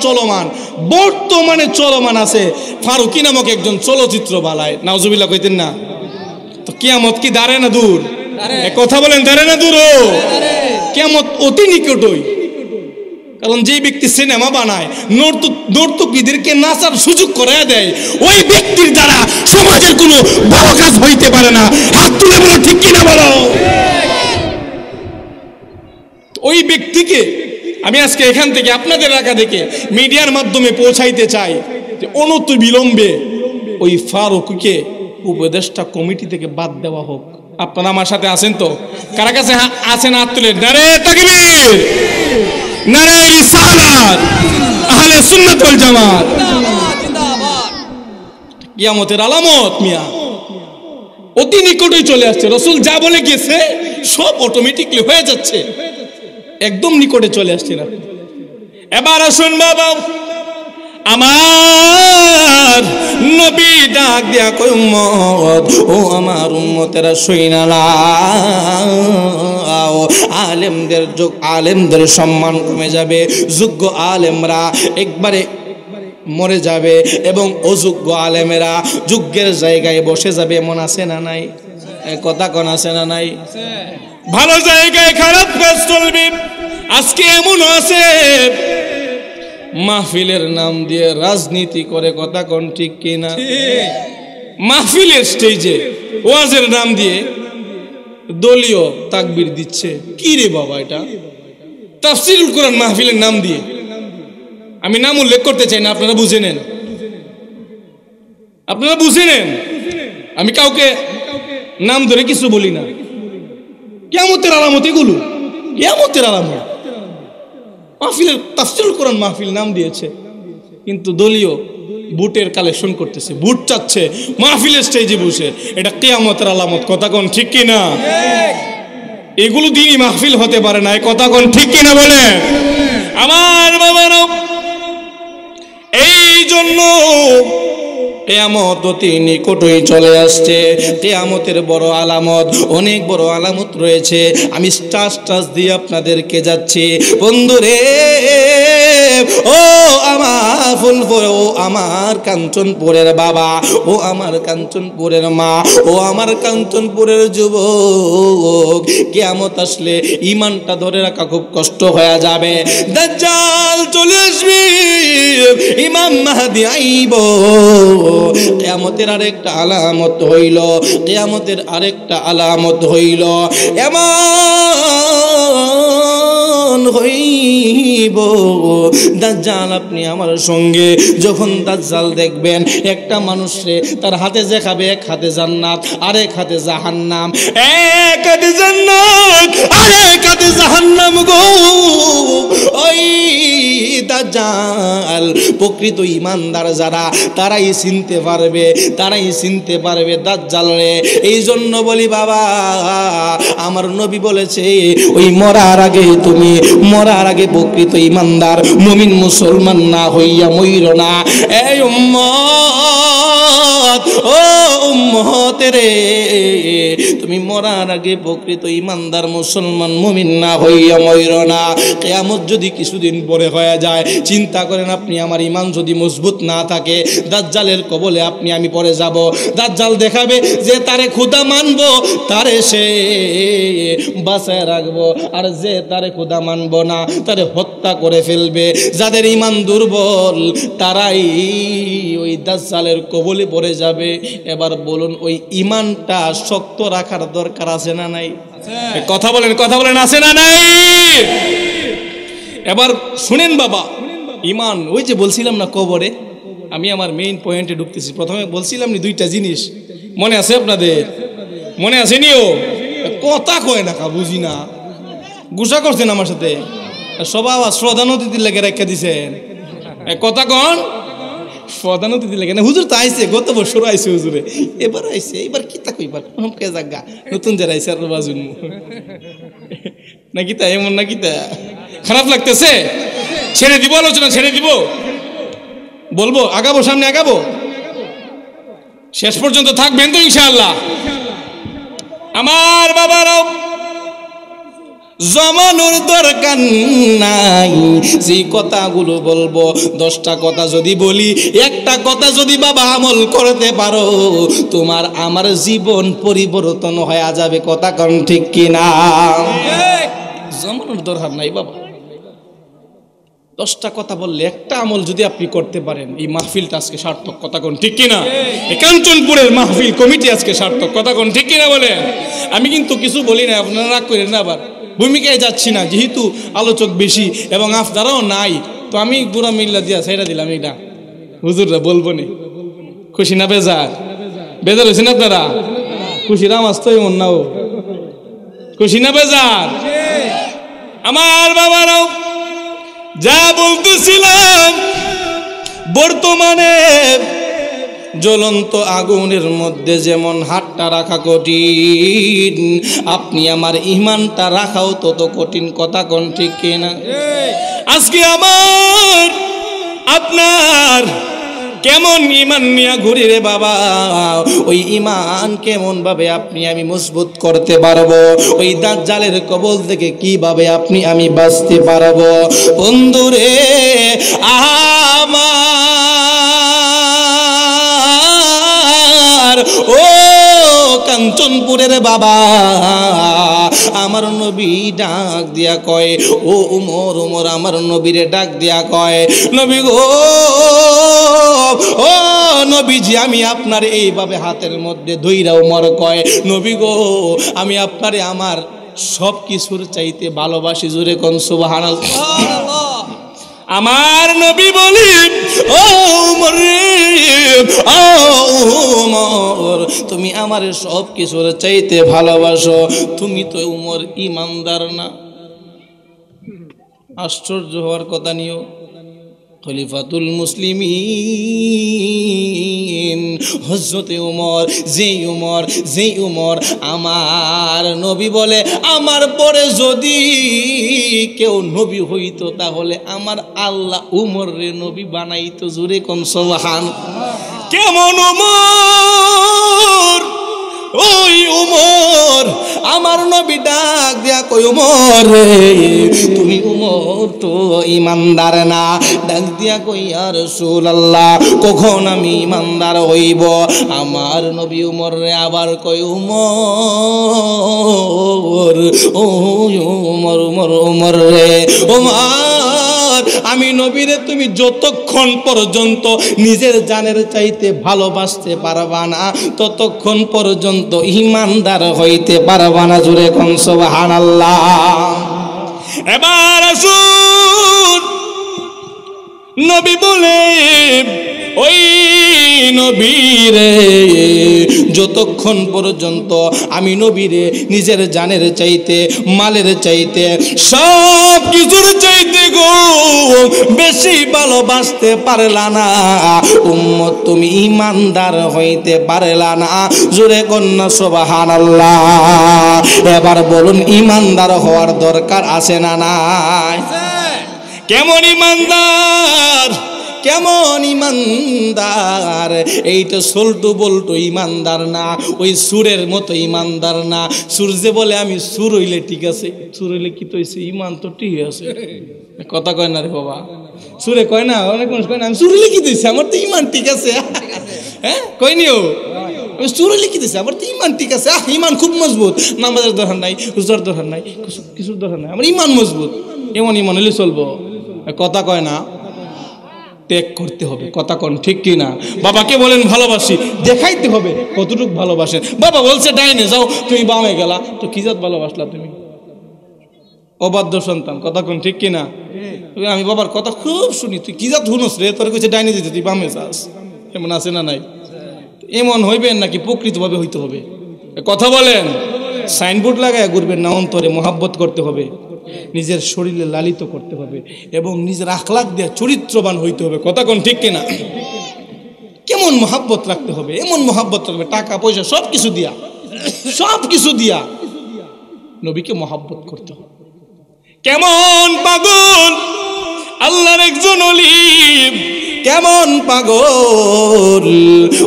Speaker 1: চলমান আছে ফারুকি নামক একজন চলচ্চিত্র বালায় নাউজুবিল্লাহ কইতেন না তো কিয়ামত কি দাঁড়ে না দূর কথা বলেন দাঁড়ে না দূর কিয়ামত অতি নিকটই কারণ যে ব্যক্তি সিনেমা বানায় নর্তকীদেরকে নাচার সুযোগ করে দেয় ওই ব্যক্তির দ্বারা সমাজের কোনো ভালো কাজ হইতে পারে না হাত তুলে বলো ঠিক কিনা বলো ওই ব্যক্তিকে আমি আজকে এখান থেকে আপনাদের এলাকা থেকে মিডিয়ার মাধ্যমে পৌঁছাইতে চাই যে অনতি বিলম্বে ওই ফারুককে উপদেষ্টা কমিটি থেকে বাদ দেওয়া হোক। আপনারা আমার সাথে আছেন তো? কারা কাছে আছেন হাত তুলে? নারে তাকবীর, নারে রিসালাত, আহলে সুন্নাত ওয়াল জামাত। কিয়ামতের আলামত মিয়া অতি নিকটেই চলে আসছে। রাসূল যা বলে গেছে সব অটোমেটিকলি হয়ে যাচ্ছে, একদম নিকটে চলে আসছে না। এবার আসুন বাবা, আমার নবী ডাক দিয়া কই উম্মত, ও আমার উম্মতেরা শুইনা নাও, আলেমদের যুগ, আলেমদের সম্মান কমে যাবে, যোগ্য আলেমরা একবারে মরে যাবে এবং অযোগ্য আলেমেরা যোগ্যের জায়গায় বসে যাবে। এমন আছে না নাই? কথা কোন আছে না নাই? ভালো জায়গায় খারাপ কাজ চলবে। আজকে এমন আছে মাহফিলের নাম দিয়ে রাজনীতি করে, কথা কোন ঠিক কিনা? মাহফিলের স্টেজে ওয়াজের নাম দিয়ে দলীয় তাকবীর দিচ্ছে। কি রে বাবা এটা? তাফসীরুল কোরআন মাহফিলের নাম দিয়ে, আমি নাম উল্লেখ করতে চাই না, আপনারা বুঝে নেন, আপনারা বুঝে নেন। আমি কাউকে নাম ধরে কিছু বলি না। কিয়ামতের আলামত এগুলো, কিয়ামতের আলামত। মাহফিলের তাফসীরুল কোরআন মাহফিল নাম দিয়েছে, কিন্তু দলীয় বুটের কালেকশন করতেছে, বুট চাচ্ছে মাহফিলের স্টেজে বসে। এটা কিয়ামতের আলামত, কথা কোন ঠিক কিনা? এগুলো দিনই মাহফিল হতে পারে না, কথা কোন ঠিক কিনা বলে? আমার বাবারা, এই জন্য কিয়ামত অতি নিকটই চলে আসছে। কিয়ামতের বড় আলামত, অনেক বড় আলামত রয়েছে। আমি স্টাস দিয়ে আপনাদেরকে যাচ্ছি বন্ধুরে। ও আমার ফুলপুর, ও আমার কাঞ্চনপুরের বাবা, ও আমার কাঞ্চনপুরের মা, ও আমার কাঞ্চনপুরের যুবক, কিয়ামত আসলে ইমানটা ধরে রাখা খুব কষ্ট হয়ে যাবে। দাজ্জাল চলে আসবে, ইমাম মাহদী আইব। কিয়ামতের আরেকটা আলামত হইল, কিয়ামতের আরেকটা আলামত হইল এমন হইব দাজ্জাল। আপনি আমার সঙ্গে যখন দাজ্জাল দেখবেন, একটা মানুষে তার হাতে দেখাবে এক হাতে জান্নাত, আরেক হাতে জাহান্নাম, এক হাতে জান্নাত আরেক হাতে জাহান্নাম গো। ওই দাজ্জাল প্রকৃত ইমানদার যারা, তারাই চিনতে পারবে, তারাই চিনতে পারবে দাজ্জাল রে। এই জন্য বলি বাবা, আমার নবী বলেছে ওই মরার আগে, তুমি মরার আগে প্রকৃত ইমানদার মুমিন মুসলমান না হইয়া মইরো না। এই উম্মত, ও উম্মত রে, তুমি মরার আগে প্রকৃত ইমানদার মুসলমান মুমিন না হইয়া মইরো না। কিয়ামত যদি কিছুদিন পরে হয়ে যায়, চিন্তা করেন আপনি আমার ইমান যদি মজবুত না থাকে, দাজ্জালের কবলে আপনি আমি পড়ে যাব। দাজ্জাল দেখাবে যে তারে খোদা মানবো, তারে সে বাঁচায় রাখবো, আর যে তারে খোদা মানবো না, তারে হত্যা করে ফেলবে। যাদের ইমান দুর্বল তারাই ওই দাজ্জালের কবলে পড়ে যাবে। এবার বলুন, ওই ইমানটা শক্ত রাখার দরকার আছে না নাই? কথা বলেন, কথা বলেন, আছে না নাই? এবার শুনেন বাবা, ইমান, ওই যে বলছিলাম না কবরে, আমি আমার মেইন পয়েন্টে ঢুকতেছি। প্রথমে বলছিলাম নি দুইটা জিনিস, মনে আছে আপনাদের? মনে আছে নিও? কথা কয় না, বুঝি না, গুসা করছেন আমার সাথে। সবাই শ্রদ্ধা অতিথির লেগে রেখে দিছেন, কথা কন শ্রদ্ধা অতিথি লেগে না। হুজুর তো আইসে, গত বছর আইসে হুজুরে, এবার আইসে, এবার কি তা কইবার কে জাগা নতুন যারা আইসে আর বাজুন নাকি তা, এমন নাকি তা? খারাপ লাগতেছে? ছেড়ে দিব আলোচনা, ছেড়ে দিব, বলবো আগাবো, সামনে আগাবো, শেষ পর্যন্ত থাকবেন তো ইনশাআল্লাহ? আমার বাবারাও, জমানোর দরকার নাই, যে কথাগুলো বলবো 10টা কথা যদি বলি, একটা কথা যদি বাবা আমল করতে পারো, তোমার আমার জীবন পরিবর্তন হয়ে যাবে। কথা কোন ঠিক কিনা? জমানোর দরকার নাই বাবা। 10টা কথা বললে একটা আমল যদি আপনি করতে পারেন, এই মাহফিলটা আজকে সার্থক। কথা কোন ঠিক কিনা? এই কাঞ্চনপুরের মাহফিল কমিটি আজকে সার্থক। কথা কোন ঠিক কিনা বলে? আমি কিন্তু কিছু বলি না, আপনারা রাগ করেন না আবার। ভূমিকায় যাচ্ছি না, যেহেতু আলোচক বেশি এবং আপনারাও নাই, তো আমি পুরা মিল্লা দিয়া ছেড়ে দিলাম। এটা হুজুররা বলবো নি, খুশি না বেজার? বেজার হয়েছেন আপনারা? খুশির আওয়াজ তো এমন নাও, খুশি না বেজার? আমার বাবারাও যা বলতেছিলাম, বর্তমানে জ্বলন্ত আগুনের মধ্যে যেমন হাতটা রাখা কঠিন, আপনি আমার ইমানটা রাখাও তত কঠিন। কথা কোন ঠিক কিনা? আজকে আমার আপনার কেমন ইমান নিয়ে ঘুরি রে বাবা, ওই ইমান কেমন ভাবে আপনি আমি মজবুত করতে পারবো, ওই দাজ্জালের কবল থেকে কিভাবে আপনি আমি বাঁচতে পারবো। বন্ধুরে আমার, ও কাঞ্চনপুরের বাবা, আমার নবী ডাক দিয়া কয়, ও উমর উমর, আমার নবীরে ডাক দিয়া কয়, নবী গো, ও নবীজি, আমি আপনার এইভাবে হাতের মধ্যে ধইরা উমর কয়, নবী গো, আমি আপনারে আমার সব কিছুর চাইতে ভালোবাসি। জোরে কোন সুবহানাল্লাহ। আমার নবী বলি, ও উমর রে, ও উমর, তুমি আমার সব কিছুর চাইতে ভালোবাসো, তুমি তো উমর ইমানদার না। আশ্চর্য হওয়ার কথা নিও, খলিফাতুল মুসলিমিন হযরতে উমর, যেই উমর আমার নবী বলে, আমার পরে যদি কেউ নবী হইতো তাহলে আমার আল্লাহ উমর রে নবী বানাইতো। জোরে কোন সুবহানাল্লাহ। কেমন উমর, ওই উমর, আমার নবী ডাক দিয়া কই, উমর রে, তুমি উমর তো ইমানদার না। ডাক দিয়া কই, ইয়া রাসূলুল্লাহ, কখন আমি ইমানদার হইব? আমার নবী উমর রে আবার কই, উমর, ও উমর উমর উমর রে, উমর, আমি নবীরে তুমি যতক্ষণ পর্যন্ত নিজের জানের চাইতে ভালোবাসতে পারবা না, ততক্ষণ পর্যন্ত ইমানদার হইতে পারবা না। জোরে কোন সুবহানাল্লাহ। এবার আসুন, নবী বলে, ওই নবীরে যতক্ষণ পর্যন্ত আমি নবীরে নিজের জানের চাইতে, মালের চাইতে, সব কিছুর চাইতে গো বেশি ভালোবাসতে পারলা না, উম্মত তুমি ইমানদার হইতে পারলা না। জোরে কন্যা সুবহানাল্লাহ। এবার বলুন, ইমানদার হওয়ার দরকার আছে না নাই? কেমন ইমানদার, কেমন ইমানদার? এইটা সল্টু বল্টু ইমানদার না, ওই সুরের মতো ইমানদার না। সুর যে বলে আমি সুর হইলে ঠিক আছে, সুর হইলে কি তো ইমান তো ঠিক আছে, কথা কয় না রে বাবা। সুরে কয় না, অনেক মানুষ কয় না আমি সুর হইলে কি দিয়েছি, আমার তো ইমান ঠিক আছে। হ্যাঁ কয়নিও, আমি সুর হইলে কি দিয়েছি, আমার তো ইমান ঠিক আছে, ইমান খুব মজবুত, নামাজের দরকার নাই, রোজার দরকার নাই, কিছুর দরকার নাই, আমার ইমান মজবুত। এমন ইমান হইলে চলবো? কথা কয় না, ত্যাগ করতে হবে। কথা কোন ঠিক কি না? বাবাকে বলেন ভালোবাসি, দেখাইতে হবে কতটুকু ভালোবাসেন। বাবা বলছে ডাইনে যাও, তুমি বামে গেলা, তো কি জাত ভালোবাসলা তুমি? অবাধ্য সন্তান। কথা কোন ঠিক কি না? আমি বাবার কথা খুব শুনি, তুই কি জাত শুনস রে, তোর কইছে ডাইনে যেতে, তুই বামে যাস। এমন আছে না নাই? এমন হইবেন নাকি প্রকৃতভাবে হইতে হবে? কথা বলেন। সাইনবোর্ড লাগায় ঘুরবেন না, অন্তরে মোহাব্বত করতে হবে, নিজের শরীরে লালিত করতে হবে এবং নিজের আখলাক দিয়ে চরিত্রবান হইতে হবে। কথা কোন ঠিক কিনা? কেমন মোহাব্বত রাখতে হবে, এমন মোহাব্বত রাখবে টাকা পয়সা সব কিছু দিয়া নবীকে মোহাব্বত করতে হবে। কেমন পাগল আল্লাহর একজন ওলি, কেমন পাগল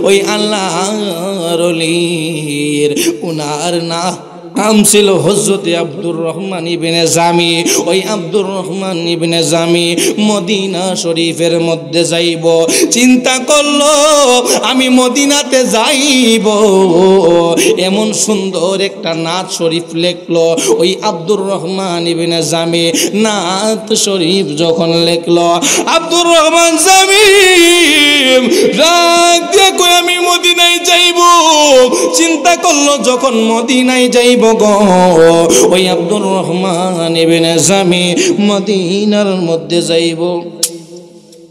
Speaker 1: ওই আল্লাহর ওলির, উনার নাম ছিল হযরতে আব্দুর রহমান ইবনে জামি। ওই আব্দুর রহমান ইবনে জামি মদিনা শরীফের মধ্যে যাইব, চিন্তা করলো আমি মদিনাতে যাইব, এমন সুন্দর একটা নাত শরীফ লেখলো। ওই আব্দুর রহমান ইবনে জামি নাত শরীফ যখন লেখলো, আব্দুর রহমান জামি রাগ দিয়ে কই আমি মদিনায় যাইব, চিন্তা করলো যখন মদিনায় যাইব গো, ওই আব্দুর রহমান ইবনে জামি মদিনার মধ্যে যাইব।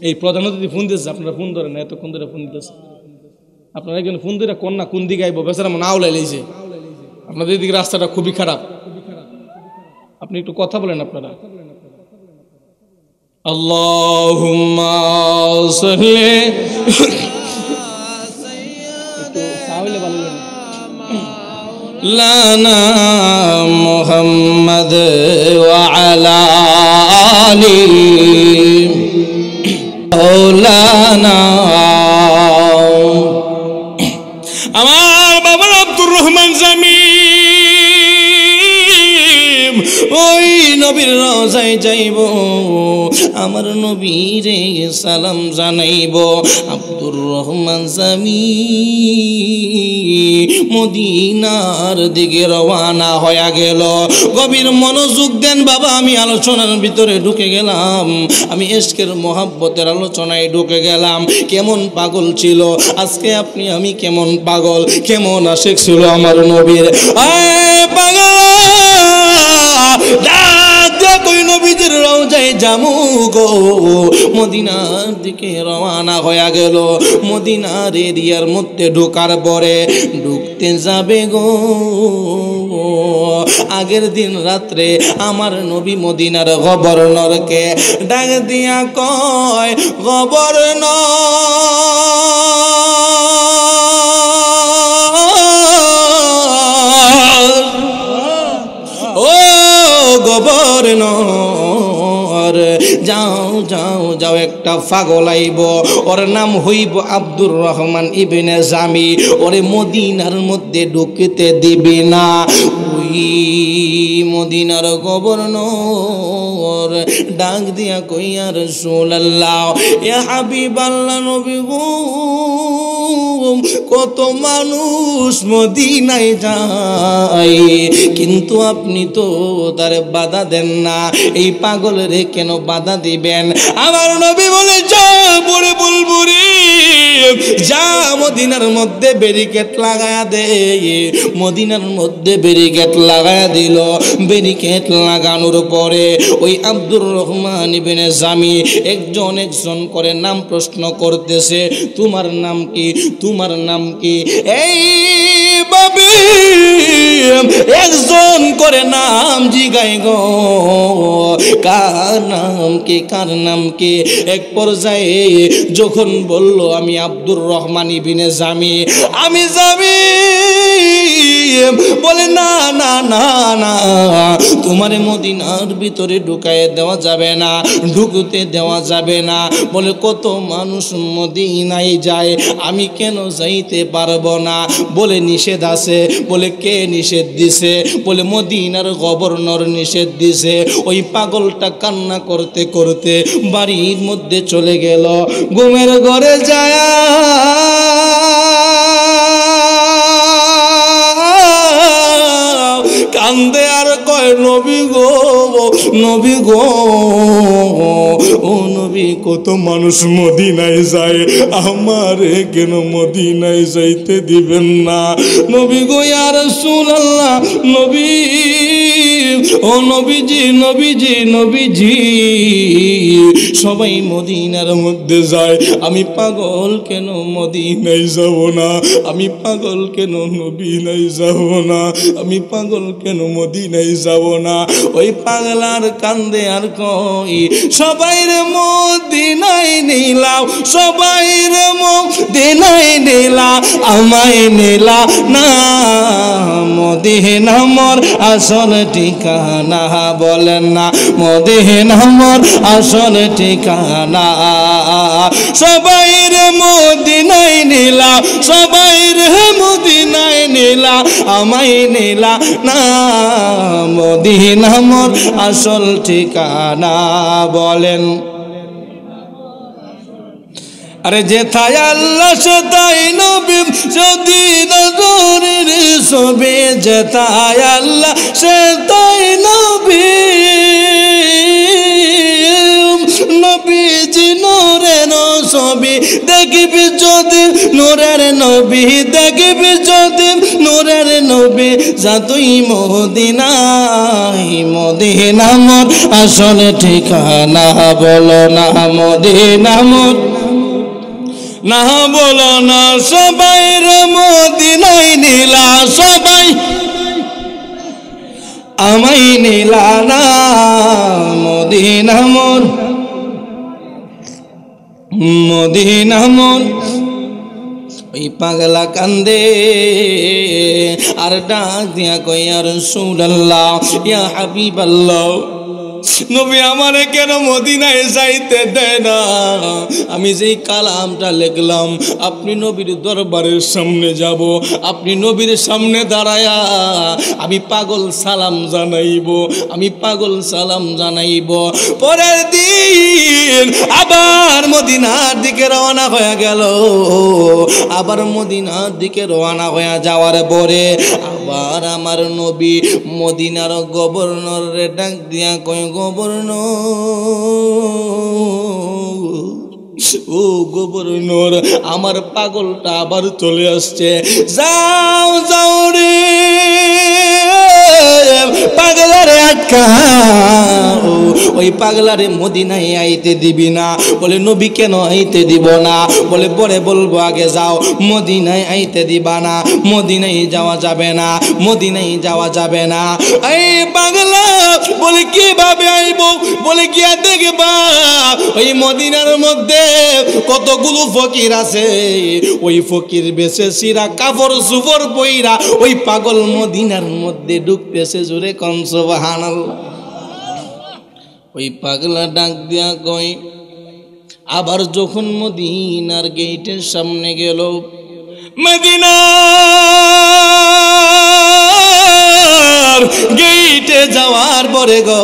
Speaker 1: এই প্রধান অতিথি ফোন দিতেছে, আপনারা ফোন ধরেন না, এতক্ষণ ধরে ফোন দিতেছে। আপনারা একজন ফোন ধরে কন্যা কোন দিকে আইব, বেচারা মনে আউলাই লাইছে। আপনাদের দিকে রাস্তাটা খুবই খারাপ, আপনি একটু কথা বলেন। আপনারা আল্লাহুম্মা সাল্লি লানা মুহাম্মাদ ওয়া আলা আলি মাওলানা। আমার বাবা আব্দুর রহমান জামি ওই নবীর রওজায় যাইব, আমার নবীরে সালাম জানাইব। আব্দুর রহমান জামি মদিনার দিকে রওনা হয়ে গেল। গভীর মনোযোগ দেন বাবা, আমি আলোচনার ভিতরে ঢুকে গেলাম, আমি ইশকের মহব্বতের আলোচনায় ঢুকে গেলাম। কেমন পাগল ছিল আজকে আপনি, আমি কেমন পাগল, কেমন আশিক ছিল আমার নবীর। পাগল নবীদের রওজায় জামু গো, মদিনার দিকে রওনা হয়ে গেল। মদিনার এরিয়ার মধ্যে ঢোকার পরে ঢুকতে যাবে গো, আগের দিন রাত্রে আমার নবী মদিনার গভর্নরকে ডাক দিয়া কয়, গভর্নর গভর্নর, যাও যাও যাও, একটা পাগল আইব, ওর নাম হইব আব্দুর রহমান ইবনে জামি, ওরে মদিনার মধ্যে ঢুকতে দিবি না। ওই মদিনার গভর্নর ডাক দিয়া কইয়া রাসূলুল্লাহ, ইয়া হাবিবাল্লাহ, নবী গো, কত মানুষ মদিনায় যায়, কিন্তু আপনি তো তারে বাধা দেন না, এই পাগলের কেন বাধা দিবেন? আমার নবী বলে, যা বলে বলবো রে, যা মদিনার মধ্যে ব্যারিকেড লাগায়া দে। মদিনার মধ্যে ব্যারিকেড লাগায়া দিল। ব্যারিকেড লাগানোর পরে ওই আব্দুর রহমান ইবনে জামি একজন একজন করে নাম প্রশ্ন করতেছে, তোমার নাম কি, তোমার নাম কি? এই বাবে একজন করে নাম জিগাই গো, কার নাম কি, কার নাম কি? এক পর্যায়ে যখন বলল আমি আব্দুর রহমান ইবনে জামি, আমি জামি, বলে না না না না, তোমার মদিনার ভিতরে ঢুকায় দেওয়া যাবে না, ঢুকতে দেওয়া যাবে না। বলে কত মানুষ মদিনায় যায়, আমি কেন যাইতে পারবো না? বলে নিষেধ আছে। বলে কে নিষেধ দিছে? বলে মদিনার গভর্নর নিষেধ দিছে। ওই পাগলটা কান্না করতে করতে বাড়ির মধ্যে চলে গেল, ঘুমের ঘরে যায় কান্দে আর কয়, নবী গো, নবী গো, ও নবী, কত মানুষ মদিনায় যায়, আমারে কেন মদিনায় যাইতে দিবেন না? নবী গো, ইয়া রাসূলুল্লাহ, নবী, ও নবীজি, নবীজি, নবীজি, সবাই মদিনার মধ্যে যায়, আমি পাগল কেন মদিনায় যাব না? আমি পাগল কেন মদিনায় যাব না? আমি পাগল কেন মদিনায় যাব না? ওই পাগলার কান্দে আর কই, সবাই রে মদিনায় নিলাও, সবাই রে মদিনায় নিলা, আমায় নিলা না। মদিনা মোর আসল ঠিকানা, বলেন না, মদিনা মোর আসল ঠিকানা। সবাই রে মদিনায় নিলা, সবাই রে মদিনায় নিলা, আমায় নিলা না। মদিনা মোর আসল ঠিকানা, বলেন। আরে যেথায় আল্লাহ সেথায় নবী, যদি নজরের ছবি, যেথায় আল্লাহ সেথায় নবী, নবীজি নূরে ছবি দেখবি যদি নূরের নবী, দেখবি যদি নূরের নবী, যা তুই মদিনায়। মদিনা মোর আসল ঠিকানা, বলো না মদিনা মোর, না বলো না সবাই রে মদিনায় নিলা, সবাই আমায় নিলা না। মদিনা মোর, মদিনা মোর। ওই পাগলা কান্দে আর ডাক দিয়া কই ইয়া রাসূলুল্লাহ, ইয়া হাবিবাল্লাহ, নবী আমারে কেন মদিনায় যাইতে দেয় না? আমি যেই কালামটা লিখলাম, আপনি নবীর দরবারের সামনে যাব, আপনি নবীর সামনে দাঁড়ায়া আমি পাগল সালাম জানাইব, আমি পাগল সালাম জানাইব। পরের দিন আবার মদিনার দিকে রওনা হয়ে গেল। আবার মদিনার দিকে রওনা হয়ে যাওয়ার পরে আবার আমার নবী মদিনার গভর্নরে ডাক দিয়া কয়, গভর্নর, ও গভর্নর, আমার পাগলটা আবার চলে আসছে, যাও যাও রে পাগলারে আটকাও, ওই পাগলারে মদিনায় আইতে দিবি না। বলে নবী কেন আইতে দিব না? বলে পরে বলবো, আগে যাও, মদিনায় আইতে দিবা না, মদিনায় যাওয়া যাবে না, মদিনায় যাওয়া যাবে না। এই পাগলা বলে কিভাবে আইব? বলে গিয়া দেখবা ওই মদিনার মধ্যে কতগুলো ফকির আছে, ওই ফকির বেশে সিরা কাপড় সুপড় পইরা ওই পাগল মদিনার মধ্যে ঢুকতেছে। জোরে কোন সুবহানাল্লাহ। ওই পাগলা ডাক দিয়া কই, আবার যখন মদিনার গেটের সামনে গেল, মদিনার গেটে যাওয়ার পরে গো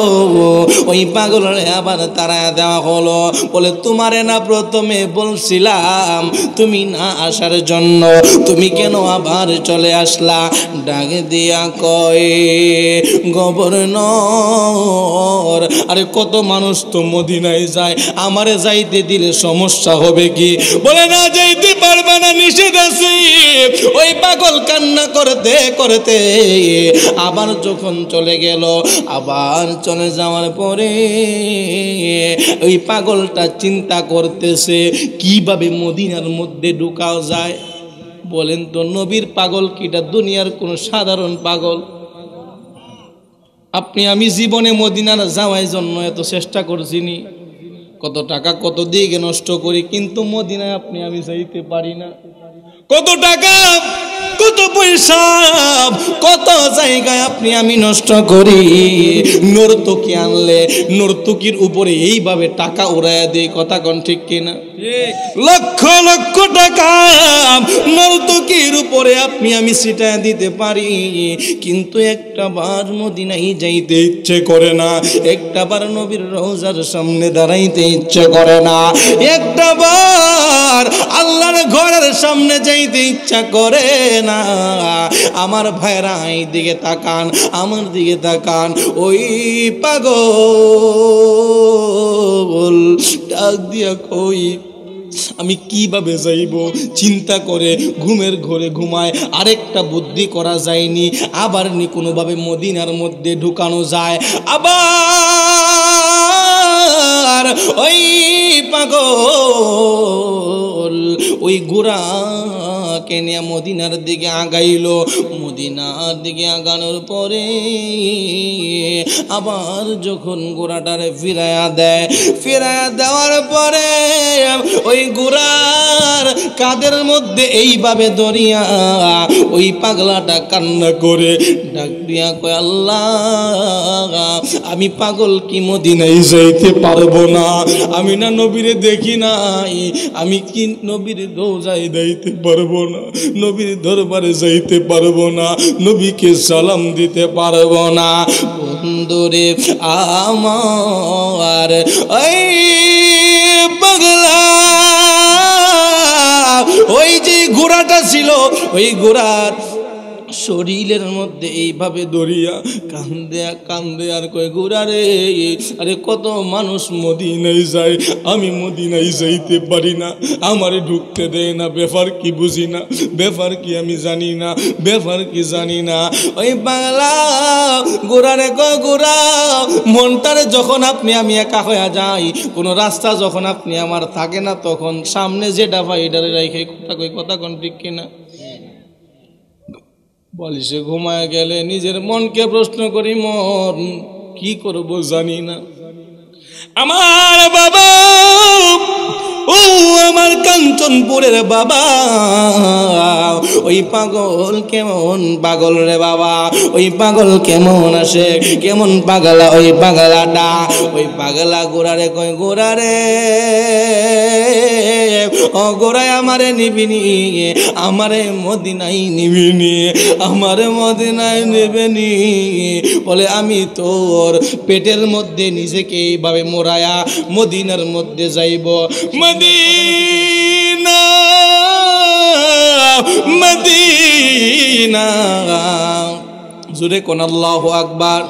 Speaker 1: ওই পাগলরে আবার তারা দেওয়া হলো। বলে তোমারে না প্রথমে বলছিলাম তুমি না আসার জন্য, তুমি কেন আবার চলে আসলা? ডাক দিয়া কয়, গভর্নর, আরে কত মানুষ তো মদিনায় যায়, আমারে যাইতে দিলে সমস্যা হবে কি? বলে না যাইতে পারবে না, নিষেধ আছে। ওই পাগল কান্না করতে করতে আবার যখন চলে গেল, আবার চলে যাওয়ার পরে ওই পাগলটা চিন্তা করতেছে কিভাবে মদিনার মধ্যে ঢুকাও যায়। বলেন তো নবীর পাগল কিটা দুনিয়ার কোন সাধারণ পাগল? আপনি আমি জীবনে মদিনার যাওয়ার জন্য এত চেষ্টা করছিনি, কত টাকা কত দিকে নষ্ট করি, কিন্তু মদিনায় আপনি আমি যাইতে পারি না। কত টাকা কত পয়সা কত জায়গায় আপনি আমি নষ্ট করি। নর্তকী আনলে নর্তকীর উপরে এইভাবে টাকা উড়াইয়া দেয়, কথা কোন ঠিক কিনা? লক্ষ লক্ষ টাকা নর্তকীর উপরে আপনি আমি ছিটায় দিতে পারি, কিন্তু একটা বার মদিনায় যাইতে ইচ্ছে করে না, একটা বার নবীর রওজার সামনে দাঁড়াইতে ইচ্ছে করে না, একটা বার আল্লাহর ঘরের সামনে যাইতে ইচ্ছা করে না। আমার ভাইরা এই দিকে তাকান, আমার দিকে তাকান। ওই পাগল ডাক দিয়া কই, আমি কিভাবে যাইব? চিন্তা করে ঘুমের ঘরে ঘুমায়, আরেকটা বুদ্ধি করা যায়নি, আবার নি কোনোভাবে মদিনার মধ্যে ঢুকানো যায়। আবার ওই পাগল ওই ঘোড়াকে নিয়ে মদিনার দিকে আগাইল। মদিনার দিকে আগানোর পরে আবার যখন ঘোড়াটারে ফিরাইয়া দেয়, ফিরাইয়া দেওয়ার পরে ওই ঘোড়ার কাদের মধ্যে এইভাবে দরিয়া ওই পাগলাটা কান্না করে ডাক দিয়া কয়, আল্লাহ আমি পাগল কি মদিনায় যাইতে পারবো না? আমি না নবীরে দেখি নাই, আমি কি নবীর রওজায় যাইতে পারবো না, নবীর দরবারে যাইতে পারবো না, নবীকে সালাম দিতে পারবো না। বন্ধুরে আমার ওই পাগলা ওই যে ঘোড়াটা ছিল, ওই ঘোড়ার শরীরের মধ্যে এইভাবে দরিয়া কান্দে আর কয় গোরা রে, আরে কত মানুষ মদিনায় যায়, আমি মদিনায় যাইতে পারি না, আমারে ঢুকতে দেয় না, ব্যাপার কি বুঝি না, ব্যাপার কি আমি জানি না, ব্যাপার কি জানি না। ওই বাংলা গোরা রে কয় গোরা, মনটারে যখন আমি একা হয়ে যাই, কোনো রাস্তা যখন আপনি আমার থাকে না, তখন সামনে যেটা ভাই এটারে রেখে কথা কোন ঠিক কিনা। বালিশে ঘুমায় গেলে নিজের মনকে প্রশ্ন করি, মন কি করব জানি না। আমার বাবা, ও আমার কাঞ্চনপুরের বাবা, ওই পাগল কেমন পাগল রে বাবা, ওই পাগল কেমন আসে, কেমন পাগলা ওই পাগলাটা, ওই পাগলা গোড়ারে কয় গোড়া রে, ও গোড়ায় আমারে নিবিনি, আমারে মদিনায় নিবিনি, আমারে মদিনায় নেবেনি। বলে আমি তোর পেটের মধ্যে নিজেকে এইভাবে মোরায়া মদিনার মধ্যে যাইব। মদিনা মদিনা, জোরে কোন আল্লাহু আকবার,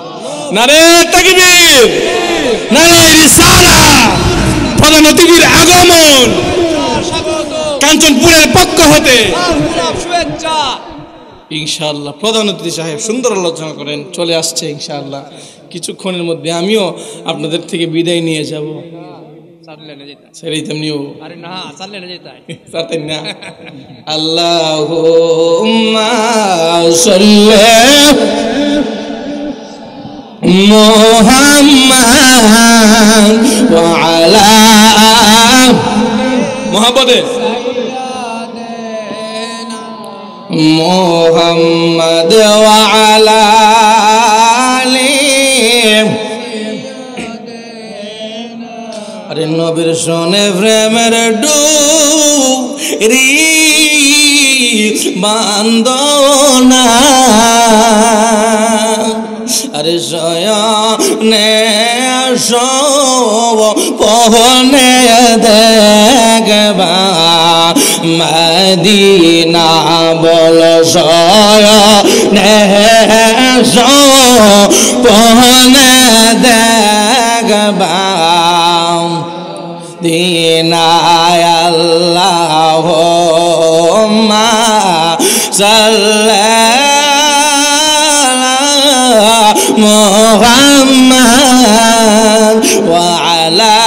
Speaker 1: নারে তাকবীর, নারে রিসালাত, প্রধান অতিথির আগমন কাঞ্চনপুরের পক্ষ হতে শুভেচ্ছা। ইনশাআল্লাহ প্রধান অতিথি সাহেব সুন্দর আলোচনা করেন, চলে আসছে ইনশাআল্লাহ। কিছুক্ষণের মধ্যে আমিও আপনাদের থেকে বিদায় নিয়ে যাব। আল্লাহুম্মা সাল্লি মুহাম্মাদ ওয়া আলা মুহাম্মাদে মুহাম্মাদ ওয়া আলা আলি। আরে নবীর সনে প্রেমের ডুরি বান্দনা, আরে সয়নে সব পহনে দেখবা মদিনা, বল সয়নে সব পহনে দেখবা দিনায়। আল্লাহুম্মা সাল্লি মুহাম্মাদ ওয়া আলা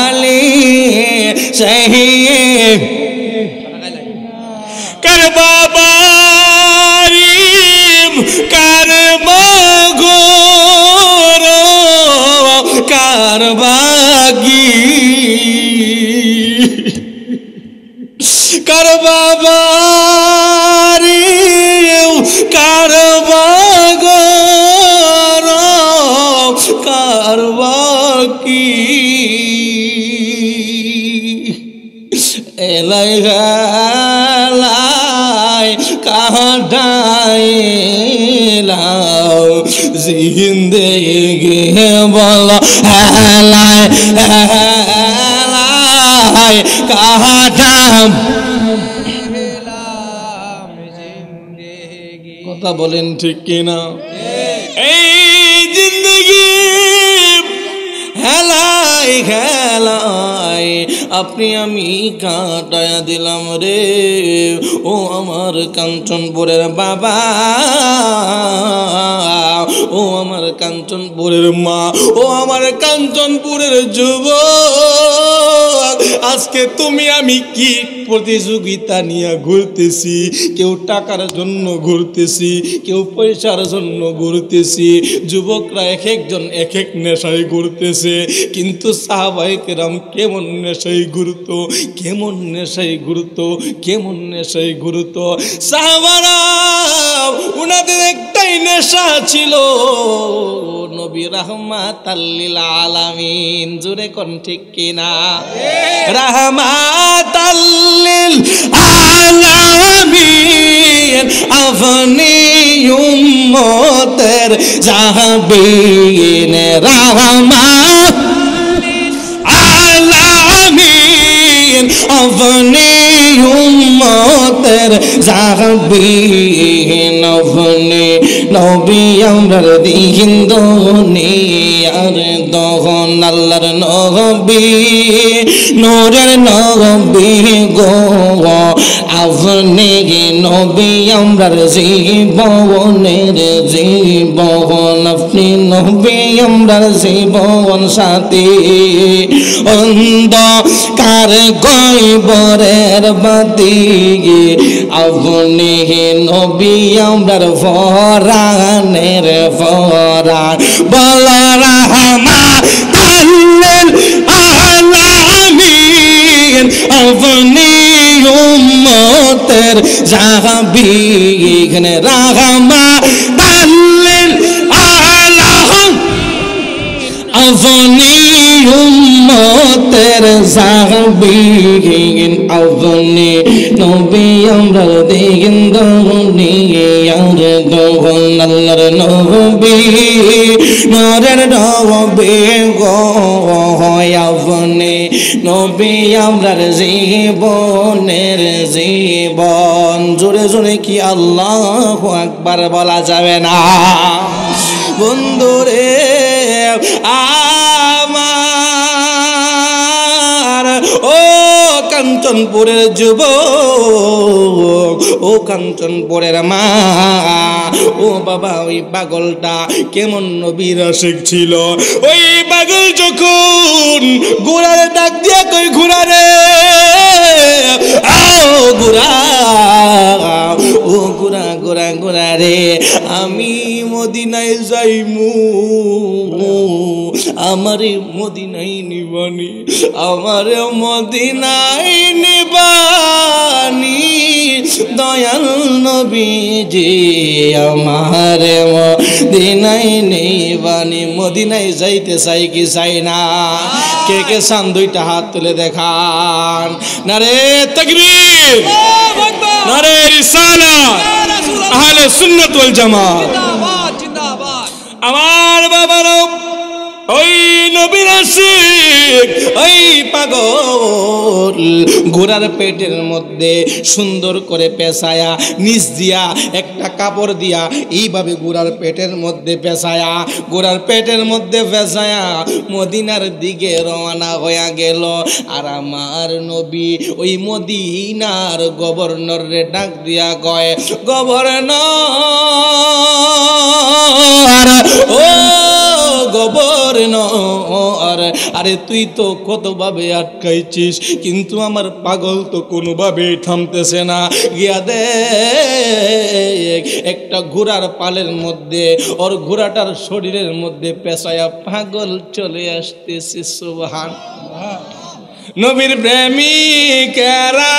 Speaker 1: আলি সাইয়্যিদ। কারবাবারিম কারবাগর কারবাগি, কারবাবারিম কারবাগর কারবাকি, এলাই গালাই কাটাইলাও জিন্দেগি, বল হেলাই হেলাই কাটাম। কথা বলেন ঠিক কিনা? এই জিন্দেগি হেলাই হেলাই আপনি আমি কাটায়া দিলাম রে। ও আমার কাঞ্চনপুরের বাবা, ও আমার কাঞ্চনপুরের মা, ও আমার কাঞ্চনপুরের যুবক, আজকে তুমি আমি কি প্রতিযোগিতা নিয়ে ঘুরতেছি। কেউ টাকার জন্য ঘুরতেছি, কেউ পয়সার জন্য ঘুরতেছি। যুবকরা এক একজন এক এক নেশায় ঘুরতেছে, কিন্তু সাহাবায়ে কেরাম কেমন নেশায় ঘুরতো, কেমন নেশায় ঘুরতো, কেমন নেশায় ঘুরতো। সাহাবারা উনাদের একটাই নেশা ছিল, নবী রাহমাতাল লিল আলামিন। জোরে কোন ঠিক কিনা? রাহমাতাল লিল আলামিন, আপনি উম্মতের জাহাবিন। রাহমাত আলামিন, আপনি উম্মতের যাবি নবনে নবী আমরার দিন দুনিয়ার দহন আল্লাহর নবী নূরের নবী গো আপনি নবী আমরার জীবনের জীবন আপনি নবী আমরার জীবন সাথী অন্ধকার গয়বরের বাতি আপনি নবী আমরার ফরানের ফরান বলা রাহমাতাল লিল আলামিন আপনি উম্মতের জাহাবিন রাহমাতাল লিল আলামিন আপনি উম্মতের জাহাবিন আপনি নবী আমরা দিন দুনিয়ার দহন আল্লাহর নবী নূরের নবী গো আপনি নবী আমরার জীবনের জীবন জোরে জোরে কি আল্লাহু আকবার বলা যাবে না বন্ধুরে আমার ও কাঞ্চনপুরের যুবক ও কাঞ্চনপুরের মা ও বাবা ওই পাগলটা কেমন নবীর আশিক ছিল ওই পাগল যখন ঘোড়ার ডাক দিয়া কই ঘোড়া রে ঘোড়া ও ঘোড়া ঘোড়া ঘোড়া রে আমি মদিনায় যাইমু আমারে মদিনায় নিবানি আমারে মদিনায় নিবানি দয়াল নবীজি আমারে মদিনায় নিবানি মদিনায় যাইতে চাই কি চাই না কে কে চান দুইটা হাত তুলে দেখান নারে তাকবীর নারে রিসালাত আহলে সুন্নাত ওয়াল জামাত জিন্দাবাদ জিন্দাবাদ আমার বাবারা ওই নবীর আশিক ওই পাগল ঘোড়ার পেটের মধ্যে সুন্দর করে পেঁচায়া নিচ দিয়া একটা কাপড় দিয়া এইভাবে ঘোড়ার পেটের মধ্যে পেঁচায়া ঘোড়ার পেটের মধ্যে পেঁচায়া মদিনার দিকে রওনা হয়ে গেল আর আমার নবী ওই মদিনার গভর্নর রে ডাক দিয়া কয় গভর্নর ও গভর্নর আরে তুই তো কতভাবে আটকাইছিস কিন্তু আমার পাগল তো কোনোভাবে থামতেছে না গিয়া দে একটা ঘোড়ার পালের মধ্যে ওর ঘোড়াটার শরীরের মধ্যে পেঁচায়া পাগল চলে আসতেছে সুবহানাল্লাহ নবীর প্রেমিকেরা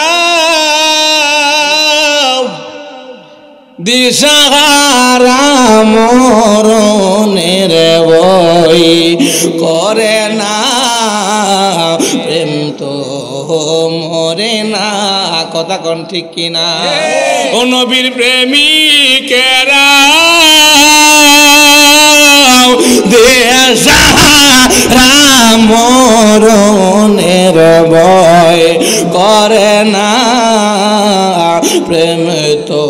Speaker 1: দিশাহারা মরণের বই করে না প্রেম তো মরে না কথা কোন ঠিক কিনা ও নবীর প্রেমিকেরা দিশাহারা মরণের বই করে না প্রেম তো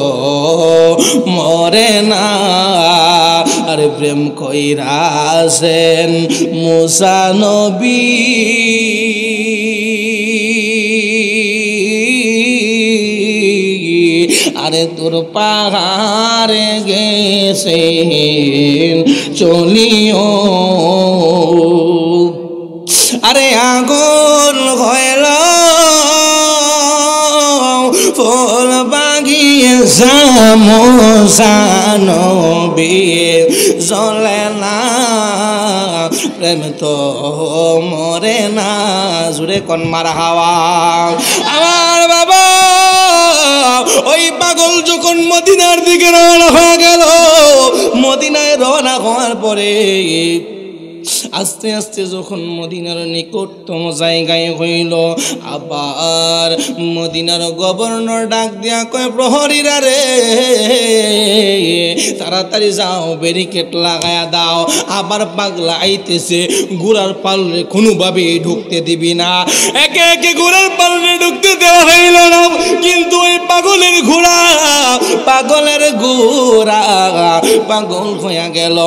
Speaker 1: মরে না আরে প্রেম কইরাছেন মুসা নবী আরে তোর পাহাড়ে গেছেন চলিও আরে আগুন হইল ফুল বাগিয়ে নবী জ্বলে না প্রেম তো মরে না জুড়ে কোন মারা হাওয়া আমার বাবা ওই পাগল যখন মদিনার দিকে রওনা হয়ে গেল মদিনায় রওনা হওয়ার পরে আস্তে আস্তে যখন মদিনার নিকটতম জায়গায় হইল, আবার মদিনার গভর্নর ডাক দিয়া কয়, প্রহরীরা রে, তাড়াতাড়ি যাও, ব্যারিকেড লাগায়া দাও, আবার পাগলা আইতেছে, ঘোড়ার পালরে কোনোভাবে ঢুকতে দিবি না। একে একে ঘোড়ার পালরে ঢুকতে দেওয়া হইল না, কিন্তু ওই পাগলের ঘোড়া পাগল হইয়া গেল,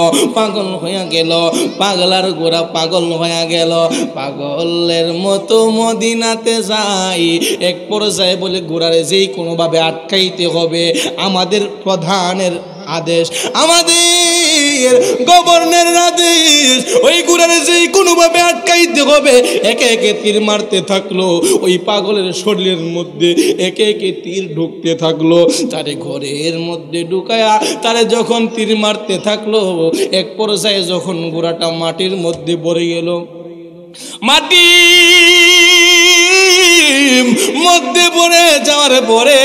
Speaker 1: পাগলার ঘোড়া পাগল হইয়া গেল। পাগলের মতো মদিনাতে যাই, এক পর্যায়ে বলে ঘোড়ারে যেই কোনোভাবে আটকাইতে হবে, আমাদের প্রধানের আদেশ, আমাদের গভর্নরের আদেশ, ওই ঘোড়ারে যেই কোনোভাবে আটকাইতে হবে। একে একে তীর মারতে থাকলো, ওই পাগলের শরীরের মধ্যে একে একে তীর ঢুকতে থাকলো। তারে ঘরের মধ্যে ঢুকায়া তারে যখন তীর মারতে থাকলো, এক পর্যায়ে যখন ঘোড়াটা মাটির মধ্যে পড়ে গেল, মাটির মধ্যে পড়ে যাওয়ার পরে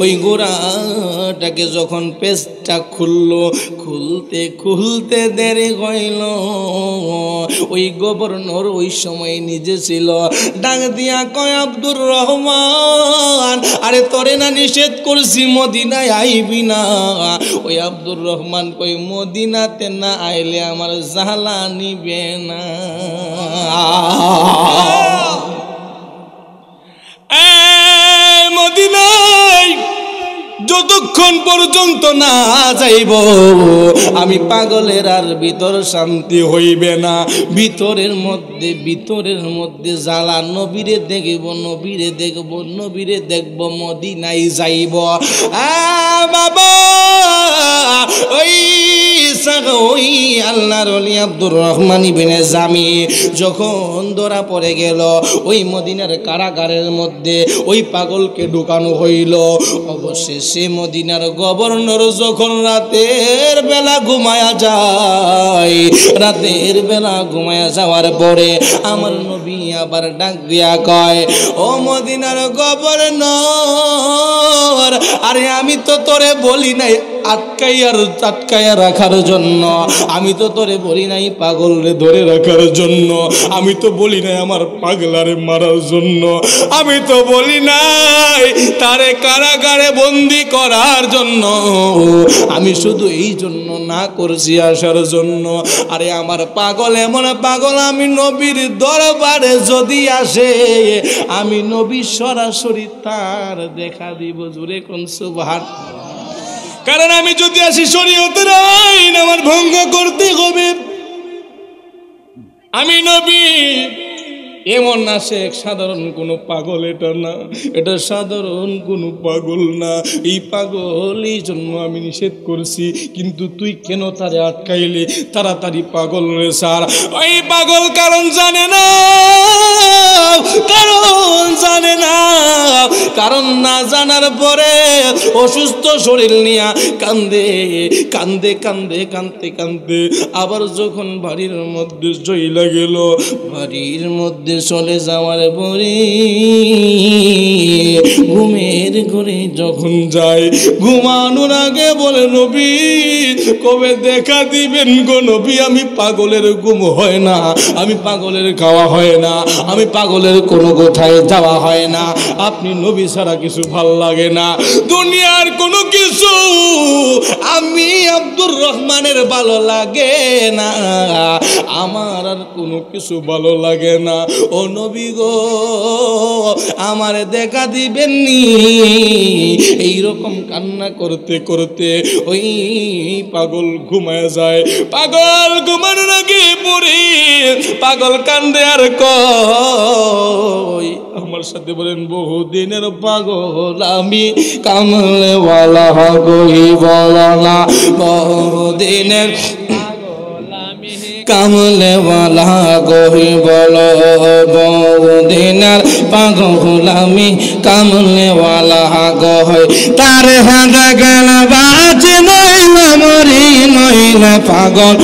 Speaker 1: ওই ঘোড়াটাকে যখন পেছটা খুললো, খুলতে খুলতে দেরি হইল। ওই গভর্নর ওই সময় নিজে ছিল, ডাক দিয়া কয়, আব্দুর রহমান, আরে তোরে না নিষেধ করছি মদিনায় আইবি না। ওই আব্দুর রহমান কই, মদিনাতে না আইলে আমার জ্বালা নিবে না। মদিনায় যতক্ষণ পর্যন্ত না যাইব আমি পাগলের আর ভিতর শান্তি হইবে না। ভিতরের মধ্যে জ্বালা, নবীরে দেখব, নবীরে দেখব, মদিনায় যাইব। বাবা ওই আল্লাহর ওলি আব্দুর রহমান ইবনে জামি যখন ধরা পড়ে গেল, ওই মদিনার কারাগারের মধ্যে ওই পাগলকে ঢুকানো হইল। অবশেষে মদিনার গভর্নর যখন রাতের বেলা ঘুমায়া যায়, রাতের বেলা ঘুমায়া যাওয়ার পরে আমার নবী আবার ডাক দিয়া কয়, ও মদিনার গভর্নর, আরে আমি তো তোরে বলি নাই আটকাইয়া রাখার জন্য, আমি তো তোরে বলি নাই পাগলরে ধরে রাখার জন্য, আমি তো বলি নাই আমার পাগলারে মারার জন্য, আমি তো বলি নাই তারে কারাগারে বন্দি করার জন্য, আমি শুধু এই জন্য না করছি আসার জন্য। আরে আমার পাগল এমন পাগল, আমি নবীর দরবারে যদি আসে, আমি নবী সরাসরি তার দেখা দিব। জোরে কোন সুবহানাল্লাহ। কারণ আমি যদি আসি শরীয়তের আইন আমার ভঙ্গ করতে হবে। আমি নবী এমন না, সে সাধারণ কোনো পাগল, এটা না, এটা সাধারণ কোনো পাগল না। এই পাগল এই জন্য আমি নিষেধ করছি, কিন্তু তুই কেন তারে আটকাইলে? তাড়াতাড়ি পাগল রে সার। ওই পাগল কারণ জানে না, কারণ না জানার পরে অসুস্থ শরীর নিয়ে কান্দে আবার যখন বাড়ির মধ্যে চইলা গেল, বাড়ির মধ্যে চলে যাওয়ার পরে ঘুমের ঘরে যখন যায়, ঘুমানোর আগে বলে, নবী কবে দেখা দিবেন গো নবী? আমি পাগলের ঘুম হয় না, আমি পাগলের খাওয়া হয় না, আমি পাগলের কোনো কোথায় যাওয়া হয় না, আপনি নবী ছাড়া কিছু ভাল লাগে না, দুনিয়ার কোনো কিছু আমি আব্দুর রহমানের ভালো লাগে না, আমার আর কোনো কিছু ভালো লাগে না। ও নবী গো, আমার দেখা দিবেন নি? এইরকম কান্না করতে করতে ওই পাগল ঘুমায় যায়। পাগল ঘুমানোর আগে পড়ে পাগল কান্দে আর কই, আমার সাথে বলেন, বহুদিনের পাগল আমি, কামলেওয়ালা গই বলা না, বহুদিনের কামলেওয়ালা গই বলো, বহুদিনের পাগল আমি, কামলেওয়ালা গই। তার হাতে গেল বাজ নইলে মরি, নইলে পাগল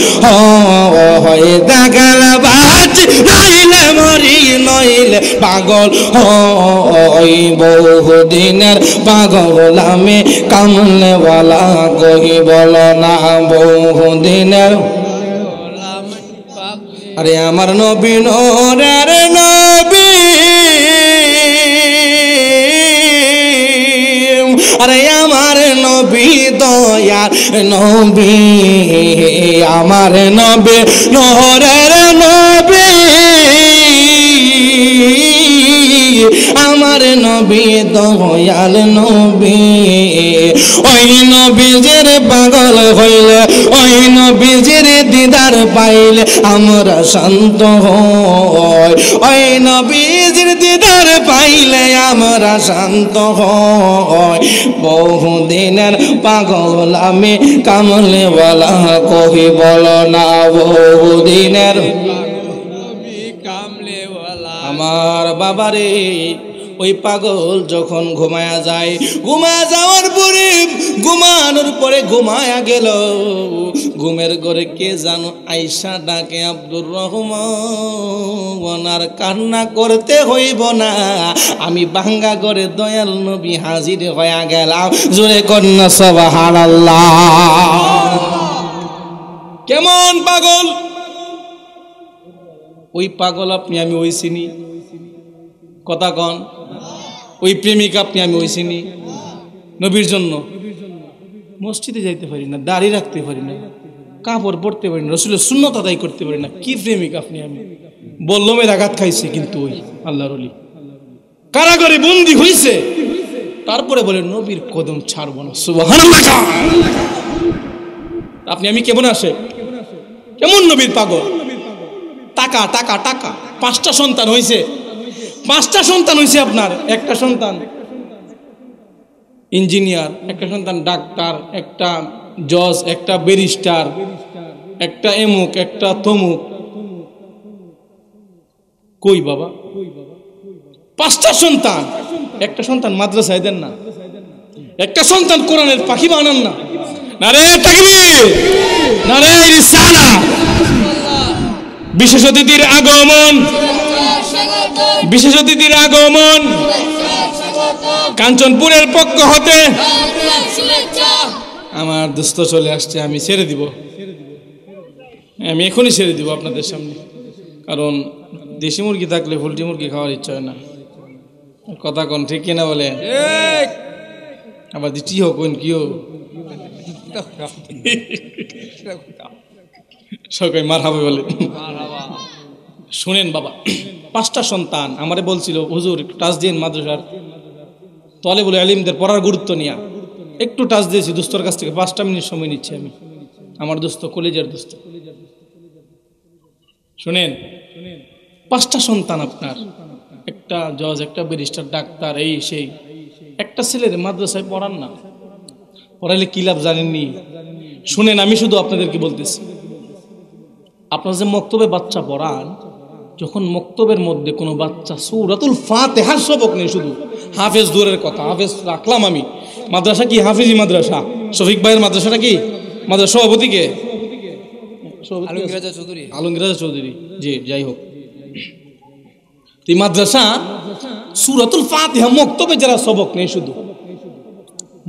Speaker 1: হয়ে গেল বাজ, নইলে মরি, নইলে পাগল হই। বহুদিনের পাগল আমি, কামলেওয়ালা গই বলো না, বহুদিনের আরে আমার নবী নূরের নবী, আরে আমার নবী দয়ার নবী, আমার নবী নূরের নবী, আমার নবী দয়াল নবী। ওই নবীজির পাগল হইলে, ওই নবীজির দিদার পাইলে আমরা শান্ত হই, ওই নবীজির দিদার পাইলে আমরা শান্ত হই। বহুদিনের পাগল আমি কামলেওয়ালা কহি বলো না, বহুদিনের আমার বাবারে। ওই পাগল যখন ঘুমায়া যায়, ঘুমায়া যাওয়ার পরে ঘুমানোর পরে ঘুমায়া গেল, ঘুমের ঘরে কে জানো আয়েশা ডাকে আব্দুর রহমান, আর কান্না করতে হইব না, আমি ভাঙ্গা ঘরে দয়াল নবী হাজির হইয়া গেলাম। জোরে কন্যা সুবহানাল্লাহ। কেমন পাগল ওই পাগল, আপনি আমি ওই চিনি, কথা কন, ওই প্রেমিক আপনি আমি ওই চিনি। নবীর জন্য মসজিদে যাইতে পারি না, দাড়ি রাখতে পারি না, কাপড় পরতে পারি না, রসুলের সুন্নত আদায় করতে পারি না। কি প্রেমিক আপনি আমি? বল্লমের আঘাত খাইছে, কিন্তু ওই আল্লাহর ওলি কারাগারে বন্দী হইছে, তারপরে বলে নবীর কদম ছাড়বো না। সুবহানাল্লাহ। আপনি আমি কেমন আসে, কেমন নবীর পাগল। টাকা টাকা টাকা, 5টা সন্তান হইছে, 5টা সন্তান হইছে আপনার। একটা সন্তান ইঞ্জিনিয়ার, একটা সন্তান ডাক্তার, একটা জজ, একটা ব্যারিস্টার, একটা এমুক, একটা তমুক। কই বাবা 5টা সন্তান? একটা সন্তান মাদ্রাসায় দেন না, একটা সন্তান কোরআনের পাখি বানান না। নারে তাকবীর, নারে রিসালা। বিশেষ অতিথির আগমন, বিশেষ অতিথির আগমন, কাঞ্চনপুরের পক্ষ হতে আমার দোস্ত চলে আসছে। আমি ছেড়ে দিব, আমি এখনই ছেড়ে দিব আপনাদের সামনে, কারণ দেশি মুরগি থাকলে পোল্ট্রি মুরগি খাওয়ার ইচ্ছা হয় না। কথা কোন ঠিক কিনা বলেন? আবার দিটি হোক কি হোক সবাই মার হবে বলে। শুনেন বাবা, 5টা সন্তান আমারে বলছিল, হুজুর একটু টাচ দিন মাদ্রাসার তালেবুল ইলমদের পড়ার গুরুত্ব নিয়ে। একটু টাচ দিয়েছি দোস্তর কাছ থেকে, 5টা মিনিট সময় নিচ্ছি আমি। আমার দোস্ত, কলেজের দোস্ত। শুনেন, 5টা সন্তান আপনার, একটা জজ, একটা ব্যারিস্টার, ডাক্তার, এই সেই। একটা ছেলের মাদ্রাসায় পড়ান না, পড়াইলে কি লাভ জানেননি? শুনেন, আমি শুধু আপনাদেরকে বলতেছি, আপনারা যে মক্তবে বাচ্চা পড়ান, যখন মক্তবের মধ্যে কোনো বাচ্চা সূরাতুল ফাতিহার সবক নেই, শুধু হাফেজ দূরের কথা, হাফেজ রাখলাম আমি। মাদ্রাসা কি হাফেজি মাদ্রাসা? শফিক ভাইয়ের মাদ্রাসাটা কি? মাদ্রাসা সভাপতি কে? আলমগীর রাজা চৌধুরী। জি, যাই হোক, এই মাদ্রাসা সূরাতুল ফাতিহা মক্তবে যারা সবক নেই, শুধু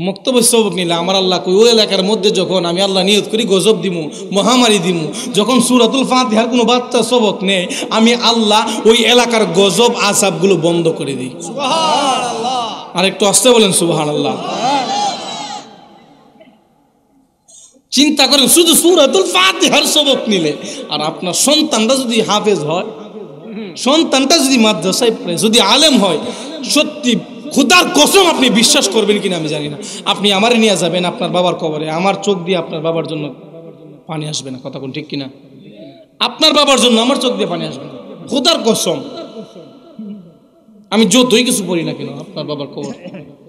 Speaker 1: মক্তবের সবক নিলে আমার আল্লাহ কই, ওই এলাকার মধ্যে যখন আমি আল্লাহ নিয়ত করি গজব দিমু, মহামারী দিমু, যখন সূরাতুল ফাতিহার কোনো বাচ্চা সবক নেই, আমি আল্লাহ ওই এলাকার গজব আযাবগুলো বন্ধ করে দিই। সুবহানাল্লাহ। আর একটু আস্তে বলেন সুবহানাল্লাহ। চিন্তা করেন, শুধু সূরাতুল ফাতিহার সবক নিলে। আর আপনার সন্তানটা যদি হাফেজ হয়, সন্তানটা যদি মাদ্রাসায় পড়ে, যদি আলেম হয়, সত্যি খোদার কসম আপনি বিশ্বাস করবেন কিনা আমি জানি না, আপনি আমারে নিয়ে যাবেন আপনার বাবার কবরে, আমার চোখ দিয়ে আপনার বাবার জন্য পানি আসবে না। কথা কোন ঠিক কিনা? আপনার বাবার জন্য আমার চোখ দিয়ে পানি আসবে না, খোদার কসম। আমি যতই কিছু পড়ি না কেন, আপনার বাবার কবর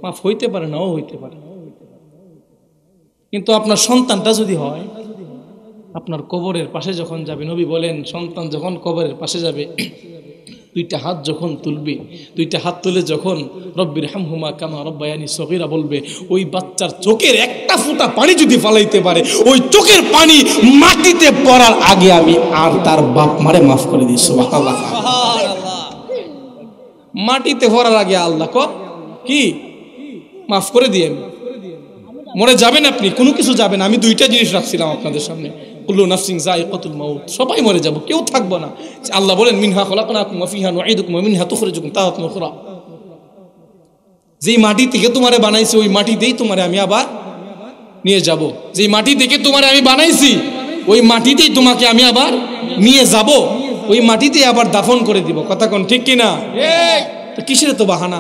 Speaker 1: মাফ হইতে পারে, নাও হইতে পারে, কিন্তু আপনার সন্তানটা যদি হয়, আপনার কবরের পাশে যখন যাবে, নবী বলেন সন্তান যখন কবরের পাশে যাবে, 2টা হাত যখন তুলবে, 2টা হাত তুলে যখন রব্বির হামহুমা কামা রব্বায়ানি সগীরা বলবে, ওই বাচ্চার চোখের একটা ফোঁটা পানি যদি ফালাইতে পারে, ওই চোখের পানি মাটিতে পড়ার আগে আমি আর তার বাপ মারে মাফ করে দিই। সুবহানাল্লাহ। মাটিতে পড়ার আগে আল্লাহ কি মাফ করে দিয়ে মরে যাবেন আপনি, কোনো কিছু যাবেন। আমি 2টা জিনিস রাখছিলাম আপনাদের সামনে, কুল্লু নাফসিন যায়িকাতুল মাউত, সবাই মরে যাব, কেউ থাকবো না। আল্লাহ বলেন মিনহা খলাকনাকুম ওয়া ফিহা নুঈদুকুম ওয়া মিনহা তুখরিজুকুম তারাতান উখরা। যেই মাটি থেকে তোমারে বানাইছি ওই মাটিতেই তোমারে আমি আবার নিয়ে যাব। যেই মাটি থেকে তোমারে আমি বানাইছি ওই মাটিতেই তোমাকে আমি আবার নিয়ে যাব, ওই মাটিতেই আবার দাফন করে দিব। কথা কোন ঠিক কিনা? তো কিসের তো বাহানা?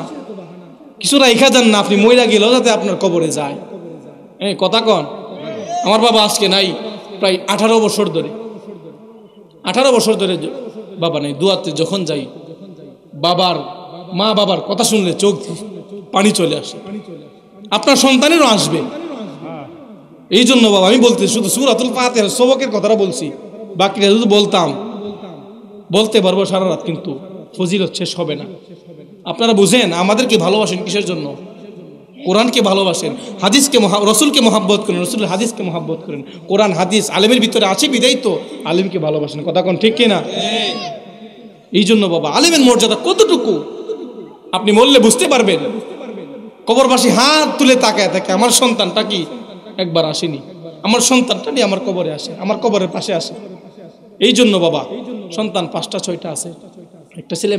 Speaker 1: কিছু রাইখা যান না, আপনি মইরা গেলেও যাতে আপনার কবরে যায়। কথা কন। আমার বাবা আজকে নাই, প্রায় 18 বছর ধরে, 18 বছর ধরে বাবা নাই। দুয়াতে যখন যাই বাবার মা বাবার কথা শুনলে চোখ পানি চলে আসে, আপনার সন্তানেরও আসবে। এই জন্য বাবা আমি বলতে শুধু সূরাতুল ফাতিহা সবকের কথাটা বলছি, বাকিটা যদি বলতে পারবো সারা রাত, কিন্তু ফজিলত শেষ হবে না। আপনারা বুঝেন আমাদেরকে ভালোবাসেন কিসের জন্য? কোরআনকে ভালোবাসেন, হাদিসকে রসুলকে মহাব্বত করেন, রসুলের হাদিসকে মহাব্বত করেন। কোরআন হাদিস আলেমের ভিতরে আছে বিদায় তো আলেমকে ভালোবাসেন। কথা কোন ঠিক কিনা? এই জন্য বাবা আলেমের মর্যাদা কতটুকু আপনি বললে বুঝতে পারবেন। কবরবাসী হাত তুলে তাকায় থাকে, আমার সন্তানটা কি একবার আসেনি, আমার সন্তানটা নিয়ে আমার কবরে আসে, আমার কবরের পাশে আসে। এই জন্য বাবা সন্তান 5টা 6টা আছে, একটা ছেলে